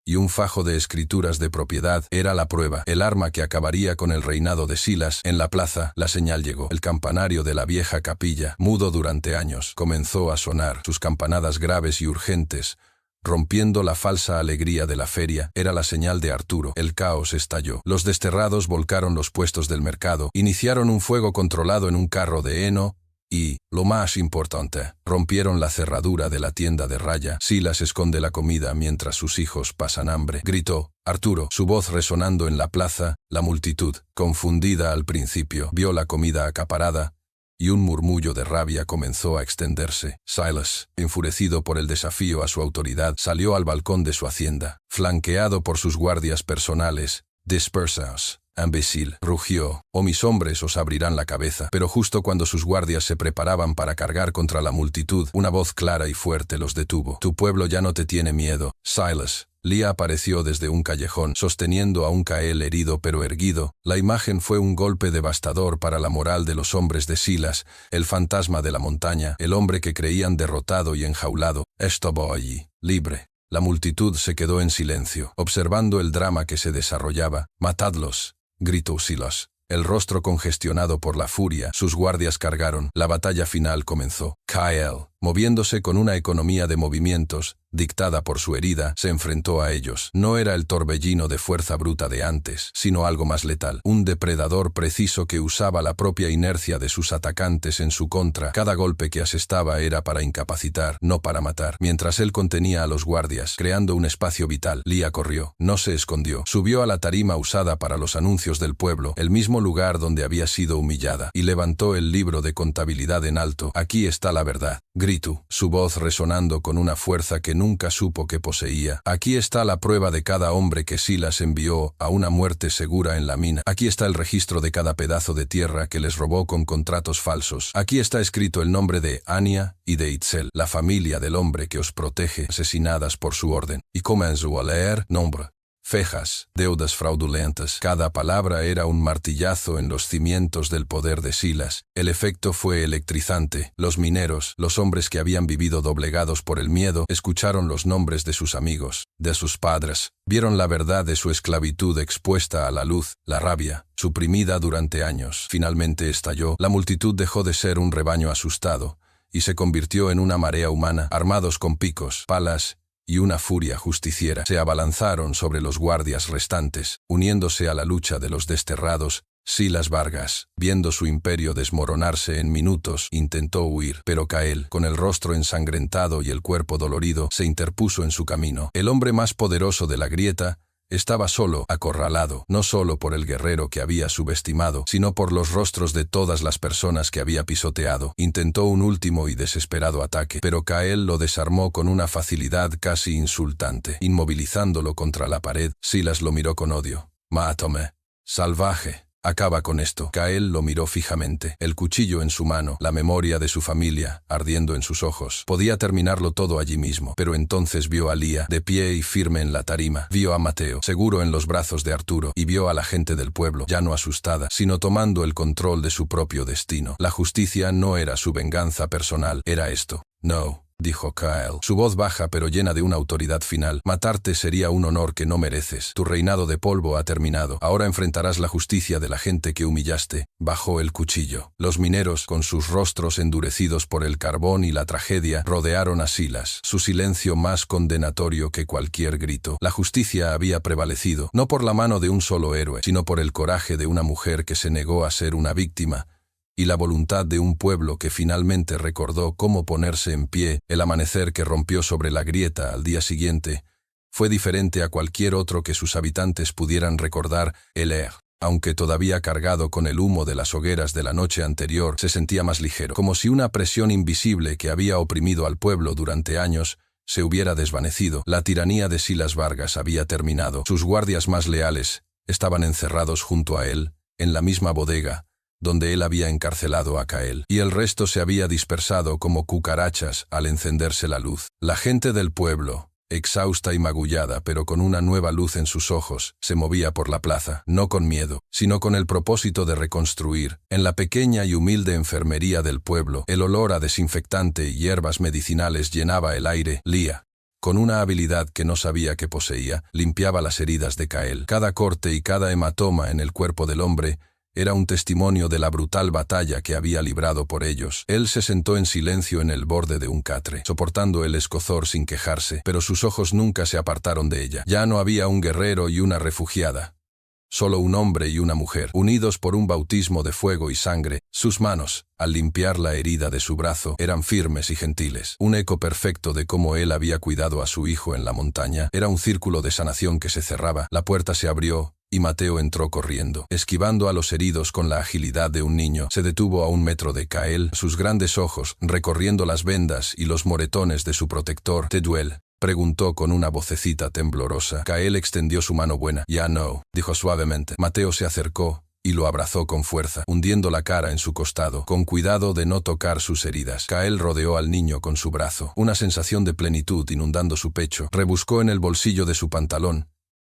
y un fajo de escrituras de propiedad. Era la prueba, el arma que acabaría con el reinado de Silas. En la plaza, la señal llegó. El campanario de la vieja capilla, mudo durante años, comenzó a sonar, sus campanadas graves y urgentes, rompiendo la falsa alegría de la feria. Era la señal de Arturo. El caos estalló. Los desterrados volcaron los puestos del mercado, iniciaron un fuego controlado en un carro de heno, y, lo más importante, rompieron la cerradura de la tienda de raya. «Silas esconde la comida mientras sus hijos pasan hambre», gritó Arturo, su voz resonando en la plaza. La multitud, confundida al principio, vio la comida acaparada, y un murmullo de rabia comenzó a extenderse. Silas, enfurecido por el desafío a su autoridad, salió al balcón de su hacienda, flanqueado por sus guardias personales. «Dispersaos, imbécil», rugió, «o mis hombres os abrirán la cabeza». Pero justo cuando sus guardias se preparaban para cargar contra la multitud, una voz clara y fuerte los detuvo. «Tu pueblo ya no te tiene miedo, Silas». Leah apareció desde un callejón, sosteniendo a un Cael herido pero erguido. La imagen fue un golpe devastador para la moral de los hombres de Silas, el fantasma de la montaña, el hombre que creían derrotado y enjaulado. Estaba allí, libre. La multitud se quedó en silencio, observando el drama que se desarrollaba. «Matadlos», gritó Silas, el rostro congestionado por la furia. Sus guardias cargaron. La batalla final comenzó. Cael, moviéndose con una economía de movimientos, dictada por su herida, se enfrentó a ellos. No era el torbellino de fuerza bruta de antes, sino algo más letal. Un depredador preciso que usaba la propia inercia de sus atacantes en su contra. Cada golpe que asestaba era para incapacitar, no para matar. Mientras él contenía a los guardias, creando un espacio vital, Leah corrió. No se escondió. Subió a la tarima usada para los anuncios del pueblo, el mismo lugar donde había sido humillada, y levantó el libro de contabilidad en alto. «Aquí está la verdad», gritó, su voz resonando con una fuerza que nunca supo que poseía. «Aquí está la prueba de cada hombre que Silas envió a una muerte segura en la mina. Aquí está el registro de cada pedazo de tierra que les robó con contratos falsos. Aquí está escrito el nombre de Ania y de Itzel, la familia del hombre que os protege, asesinadas por su orden». Y comenzó a leer: «Nombre, fejas, deudas fraudulentas». Cada palabra era un martillazo en los cimientos del poder de Silas. El efecto fue electrizante. Los mineros, los hombres que habían vivido doblegados por el miedo, escucharon los nombres de sus amigos, de sus padres, vieron la verdad de su esclavitud expuesta a la luz. La rabia, suprimida durante años, finalmente estalló. La multitud dejó de ser un rebaño asustado y se convirtió en una marea humana, armados con picos, palas y una furia justiciera. Se abalanzaron sobre los guardias restantes, uniéndose a la lucha de los desterrados. Silas Vargas, viendo su imperio desmoronarse en minutos, intentó huir, pero Cael, con el rostro ensangrentado y el cuerpo dolorido, se interpuso en su camino. El hombre más poderoso de la grieta estaba solo, acorralado, no solo por el guerrero que había subestimado, sino por los rostros de todas las personas que había pisoteado. Intentó un último y desesperado ataque, pero Cael lo desarmó con una facilidad casi insultante, inmovilizándolo contra la pared. Silas lo miró con odio. «Mátame, salvaje. Acaba con esto». Cael lo miró fijamente, el cuchillo en su mano, la memoria de su familia ardiendo en sus ojos. Podía terminarlo todo allí mismo, pero entonces vio a Leah, de pie y firme en la tarima. Vio a Mateo, seguro en los brazos de Arturo, y vio a la gente del pueblo, ya no asustada, sino tomando el control de su propio destino. La justicia no era su venganza personal, era esto. «No», dijo Kyle, su voz baja pero llena de una autoridad final. Matarte sería un honor que no mereces. Tu reinado de polvo ha terminado. Ahora enfrentarás la justicia de la gente que humillaste. Bajó el cuchillo. Los mineros, con sus rostros endurecidos por el carbón y la tragedia, rodearon a Silas, su silencio más condenatorio que cualquier grito. La justicia había prevalecido, no por la mano de un solo héroe, sino por el coraje de una mujer que se negó a ser una víctima, y la voluntad de un pueblo que finalmente recordó cómo ponerse en pie. El amanecer que rompió sobre la grieta al día siguiente fue diferente a cualquier otro que sus habitantes pudieran recordar. El aire, aunque todavía cargado con el humo de las hogueras de la noche anterior, se sentía más ligero, como si una presión invisible que había oprimido al pueblo durante años se hubiera desvanecido. La tiranía de Silas Vargas había terminado. Sus guardias más leales estaban encerrados junto a él, en la misma bodega donde él había encarcelado a Kyle, y el resto se había dispersado como cucarachas al encenderse la luz. La gente del pueblo, exhausta y magullada pero con una nueva luz en sus ojos, se movía por la plaza, no con miedo, sino con el propósito de reconstruir. En la pequeña y humilde enfermería del pueblo, el olor a desinfectante y hierbas medicinales llenaba el aire. Lía, con una habilidad que no sabía que poseía, limpiaba las heridas de Kyle. Cada corte y cada hematoma en el cuerpo del hombre era un testimonio de la brutal batalla que había librado por ellos. Él se sentó en silencio en el borde de un catre, soportando el escozor sin quejarse, pero sus ojos nunca se apartaron de ella. Ya no había un guerrero y una refugiada, solo un hombre y una mujer, unidos por un bautismo de fuego y sangre. Sus manos, al limpiar la herida de su brazo, eran firmes y gentiles. Un eco perfecto de cómo él había cuidado a su hijo en la montaña. Era un círculo de sanación que se cerraba. La puerta se abrió y Mateo entró corriendo, esquivando a los heridos con la agilidad de un niño. Se detuvo a 1 metro de Kyle, sus grandes ojos recorriendo las vendas y los moretones de su protector. ¿Te duele?, preguntó con una vocecita temblorosa. Kyle extendió su mano buena. Ya no, dijo suavemente. Mateo se acercó y lo abrazó con fuerza, hundiendo la cara en su costado, con cuidado de no tocar sus heridas. Kyle rodeó al niño con su brazo, una sensación de plenitud inundando su pecho. Rebuscó en el bolsillo de su pantalón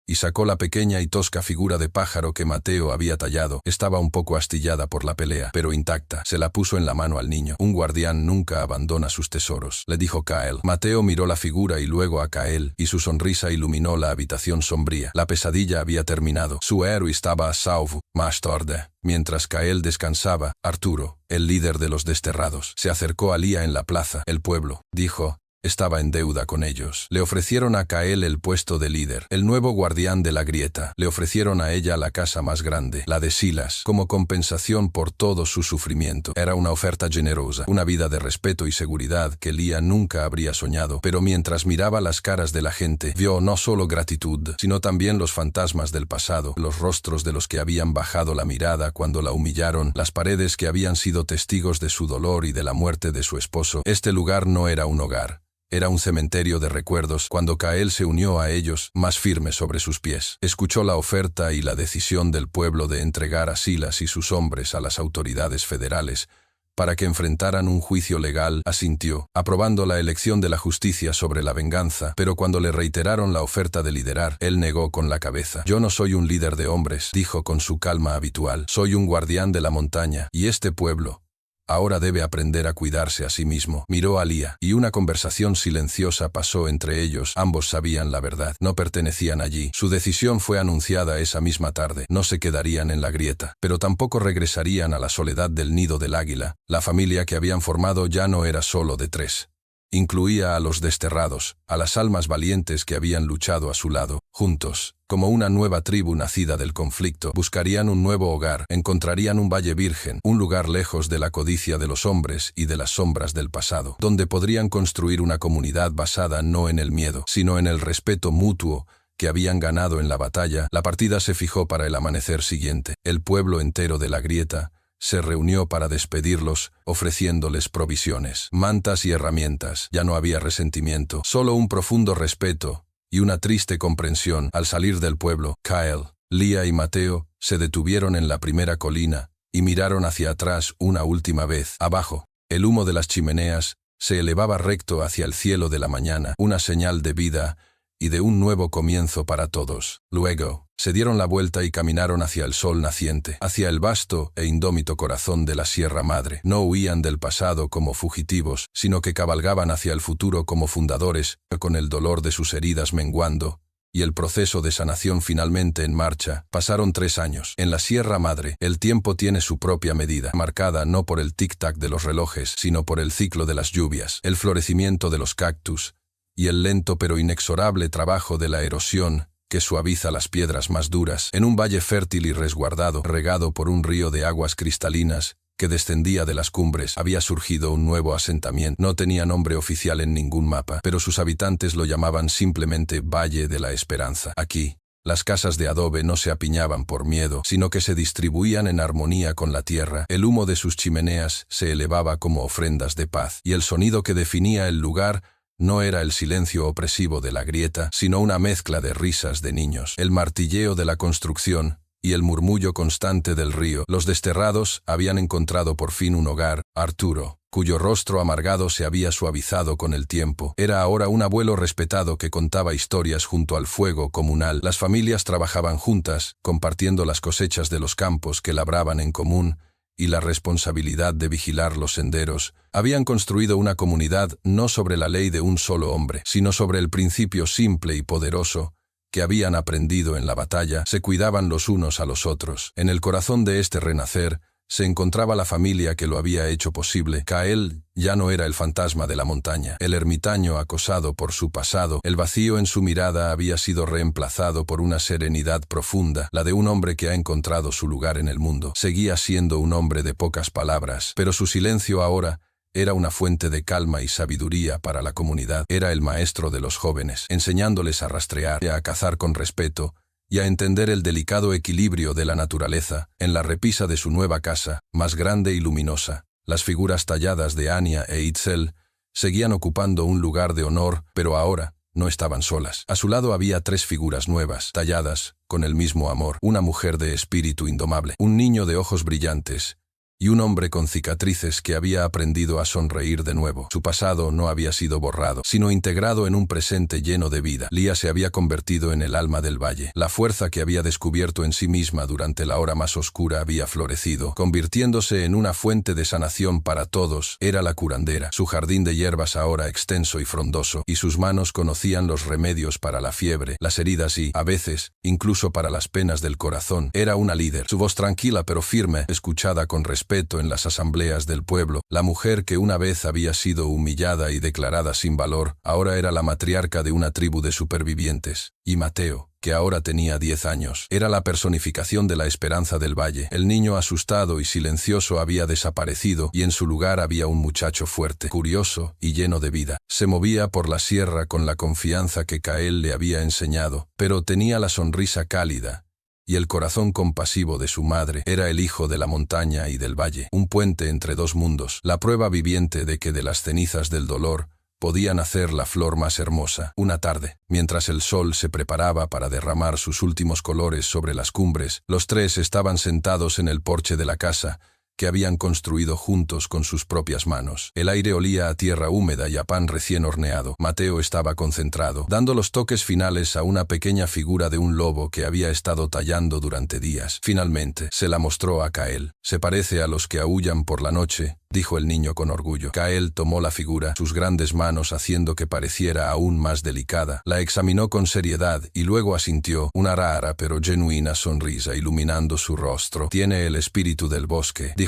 y sacó la pequeña y tosca figura de pájaro que Mateo había tallado. Estaba un poco astillada por la pelea, pero intacta. Se la puso en la mano al niño. Un guardián nunca abandona sus tesoros, le dijo Kyle. Mateo miró la figura y luego a Kyle, y su sonrisa iluminó la habitación sombría. La pesadilla había terminado. Su héroe estaba a salvo. Más tarde, mientras Kyle descansaba, Arturo, el líder de los desterrados, se acercó a Lía en la plaza. El pueblo, dijo, estaba en deuda con ellos. Le ofrecieron a Kyle el puesto de líder, el nuevo guardián de la grieta. Le ofrecieron a ella la casa más grande, la de Silas, como compensación por todo su sufrimiento. Era una oferta generosa, una vida de respeto y seguridad que Lía nunca habría soñado. Pero mientras miraba las caras de la gente, vio no solo gratitud, sino también los fantasmas del pasado, los rostros de los que habían bajado la mirada cuando la humillaron, las paredes que habían sido testigos de su dolor y de la muerte de su esposo. Este lugar no era un hogar. Era un cementerio de recuerdos. Cuando Kyle se unió a ellos, más firme sobre sus pies, escuchó la oferta y la decisión del pueblo de entregar a Silas y sus hombres a las autoridades federales para que enfrentaran un juicio legal. Asintió, aprobando la elección de la justicia sobre la venganza, pero cuando le reiteraron la oferta de liderar, él negó con la cabeza. Yo no soy un líder de hombres, dijo con su calma habitual. Soy un guardián de la montaña, y este pueblo ahora debe aprender a cuidarse a sí mismo. Miró a Lía, y una conversación silenciosa pasó entre ellos. Ambos sabían la verdad. No pertenecían allí. Su decisión fue anunciada esa misma tarde. No se quedarían en la grieta, pero tampoco regresarían a la soledad del nido del águila. La familia que habían formado ya no era solo de 3. Incluía a los desterrados, a las almas valientes que habían luchado a su lado. Juntos, como una nueva tribu nacida del conflicto, buscarían un nuevo hogar, encontrarían un valle virgen, un lugar lejos de la codicia de los hombres y de las sombras del pasado, donde podrían construir una comunidad basada no en el miedo, sino en el respeto mutuo que habían ganado en la batalla. La partida se fijó para el amanecer siguiente. El pueblo entero de la grieta se reunió para despedirlos, ofreciéndoles provisiones, mantas y herramientas. Ya no había resentimiento, solo un profundo respeto y una triste comprensión. Al salir del pueblo, Kyle, Lía y Mateo se detuvieron en la primera colina y miraron hacia atrás una última vez. Abajo, el humo de las chimeneas se elevaba recto hacia el cielo de la mañana, una señal de vida y de un nuevo comienzo para todos. Luego, se dieron la vuelta y caminaron hacia el sol naciente, hacia el vasto e indómito corazón de la Sierra Madre. No huían del pasado como fugitivos, sino que cabalgaban hacia el futuro como fundadores, con el dolor de sus heridas menguando, y el proceso de sanación finalmente en marcha. Pasaron 3 años. En la Sierra Madre, el tiempo tiene su propia medida, marcada no por el tic-tac de los relojes, sino por el ciclo de las lluvias, el florecimiento de los cactus, y el lento pero inexorable trabajo de la erosión que suaviza las piedras más duras. En un valle fértil y resguardado, regado por un río de aguas cristalinas que descendía de las cumbres, había surgido un nuevo asentamiento. No tenía nombre oficial en ningún mapa, pero sus habitantes lo llamaban simplemente Valle de la Esperanza. Aquí, las casas de adobe no se apiñaban por miedo, sino que se distribuían en armonía con la tierra. El humo de sus chimeneas se elevaba como ofrendas de paz, y el sonido que definía el lugar no era el silencio opresivo de la grieta, sino una mezcla de risas de niños, el martilleo de la construcción y el murmullo constante del río. Los desterrados habían encontrado por fin un hogar. Arturo, cuyo rostro amargado se había suavizado con el tiempo, era ahora un abuelo respetado que contaba historias junto al fuego comunal. Las familias trabajaban juntas, compartiendo las cosechas de los campos que labraban en común, y la responsabilidad de vigilar los senderos. Habían construido una comunidad no sobre la ley de un solo hombre, sino sobre el principio simple y poderoso que habían aprendido en la batalla. Se cuidaban los unos a los otros. En el corazón de este renacer se encontraba la familia que lo había hecho posible. Kael ya no era el fantasma de la montaña, el ermitaño acosado por su pasado. El vacío en su mirada había sido reemplazado por una serenidad profunda, la de un hombre que ha encontrado su lugar en el mundo. Seguía siendo un hombre de pocas palabras, pero su silencio ahora era una fuente de calma y sabiduría para la comunidad. Era el maestro de los jóvenes, enseñándoles a rastrear y a cazar con respeto, y a entender el delicado equilibrio de la naturaleza. En la repisa de su nueva casa, más grande y luminosa, las figuras talladas de Anya e Itzel seguían ocupando un lugar de honor, pero ahora no estaban solas. A su lado había 3 figuras nuevas, talladas con el mismo amor: una mujer de espíritu indomable, un niño de ojos brillantes, y un hombre con cicatrices que había aprendido a sonreír de nuevo. Su pasado no había sido borrado, sino integrado en un presente lleno de vida. Lía se había convertido en el alma del valle. La fuerza que había descubierto en sí misma durante la hora más oscura había florecido, convirtiéndose en una fuente de sanación para todos. Era la curandera. Su jardín de hierbas ahora extenso y frondoso, y sus manos conocían los remedios para la fiebre, las heridas y, a veces, incluso para las penas del corazón. Era una líder. Su voz tranquila pero firme, escuchada con respeto en las asambleas del pueblo. La mujer que una vez había sido humillada y declarada sin valor, ahora era la matriarca de una tribu de supervivientes. Y Mateo, que ahora tenía 10 años, era la personificación de la esperanza del valle. El niño asustado y silencioso había desaparecido, y en su lugar había un muchacho fuerte, curioso y lleno de vida. Se movía por la sierra con la confianza que Kael le había enseñado, pero tenía la sonrisa cálida y el corazón compasivo de su madre. Era el hijo de la montaña y del valle, un puente entre 2 mundos, la prueba viviente de que de las cenizas del dolor podía nacer la flor más hermosa. Una tarde, mientras el sol se preparaba para derramar sus últimos colores sobre las cumbres, los 3 estaban sentados en el porche de la casa que habían construido juntos con sus propias manos. El aire olía a tierra húmeda y a pan recién horneado. Mateo estaba concentrado, dando los toques finales a una pequeña figura de un lobo que había estado tallando durante días. Finalmente, se la mostró a Kael. «Se parece a los que aúllan por la noche», dijo el niño con orgullo. Kael tomó la figura, sus grandes manos haciendo que pareciera aún más delicada. La examinó con seriedad y luego asintió, una rara pero genuina sonrisa iluminando su rostro. «Tiene el espíritu del bosque», dijo.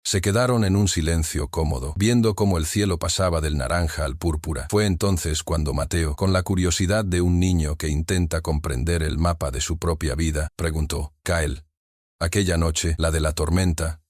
Se quedaron en un silencio cómodo, viendo cómo el cielo pasaba del naranja al púrpura. Fue entonces cuando Mateo, con la curiosidad de un niño que intenta comprender el mapa de su propia vida, preguntó: «Kael, aquella noche, la de la tormenta,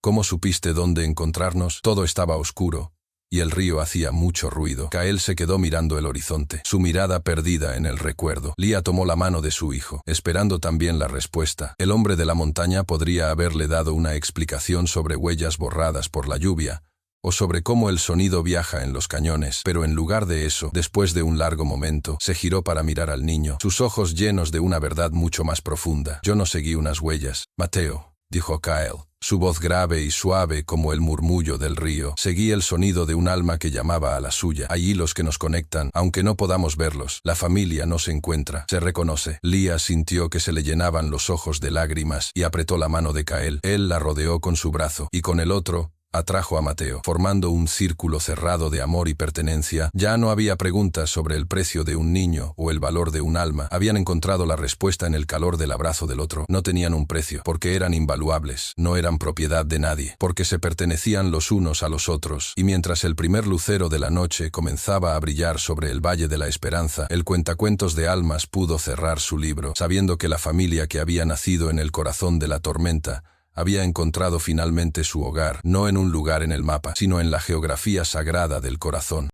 ¿cómo supiste dónde encontrarnos?» Todo estaba oscuro, y el río hacía mucho ruido. Kael se quedó mirando el horizonte, su mirada perdida en el recuerdo. Lía tomó la mano de su hijo, esperando también la respuesta. El hombre de la montaña podría haberle dado una explicación sobre huellas borradas por la lluvia, o sobre cómo el sonido viaja en los cañones, pero en lugar de eso, después de un largo momento, se giró para mirar al niño, sus ojos llenos de una verdad mucho más profunda. «Yo no seguí unas huellas, Mateo. dijo Kyle. Su voz grave y suave como el murmullo del río seguía el sonido de un alma que llamaba a la suya. Hay hilos que nos conectan, aunque no podamos verlos. La familia no se encuentra, se reconoce. Leah sintió que se le llenaban los ojos de lágrimas y apretó la mano de Kyle. Él la rodeó con su brazo y con el otro atrajo a Mateo, formando un círculo cerrado de amor y pertenencia. Ya no había preguntas sobre el precio de un niño o el valor de un alma. Habían encontrado la respuesta en el calor del abrazo del otro. No tenían un precio, porque eran invaluables. No eran propiedad de nadie, porque se pertenecían los unos a los otros. Y mientras el primer lucero de la noche comenzaba a brillar sobre el Valle de la Esperanza, el cuentacuentos de almas pudo cerrar su libro, sabiendo que la familia que había nacido en el corazón de la tormenta había encontrado finalmente su hogar, no en un lugar en el mapa, sino en la geografía sagrada del corazón.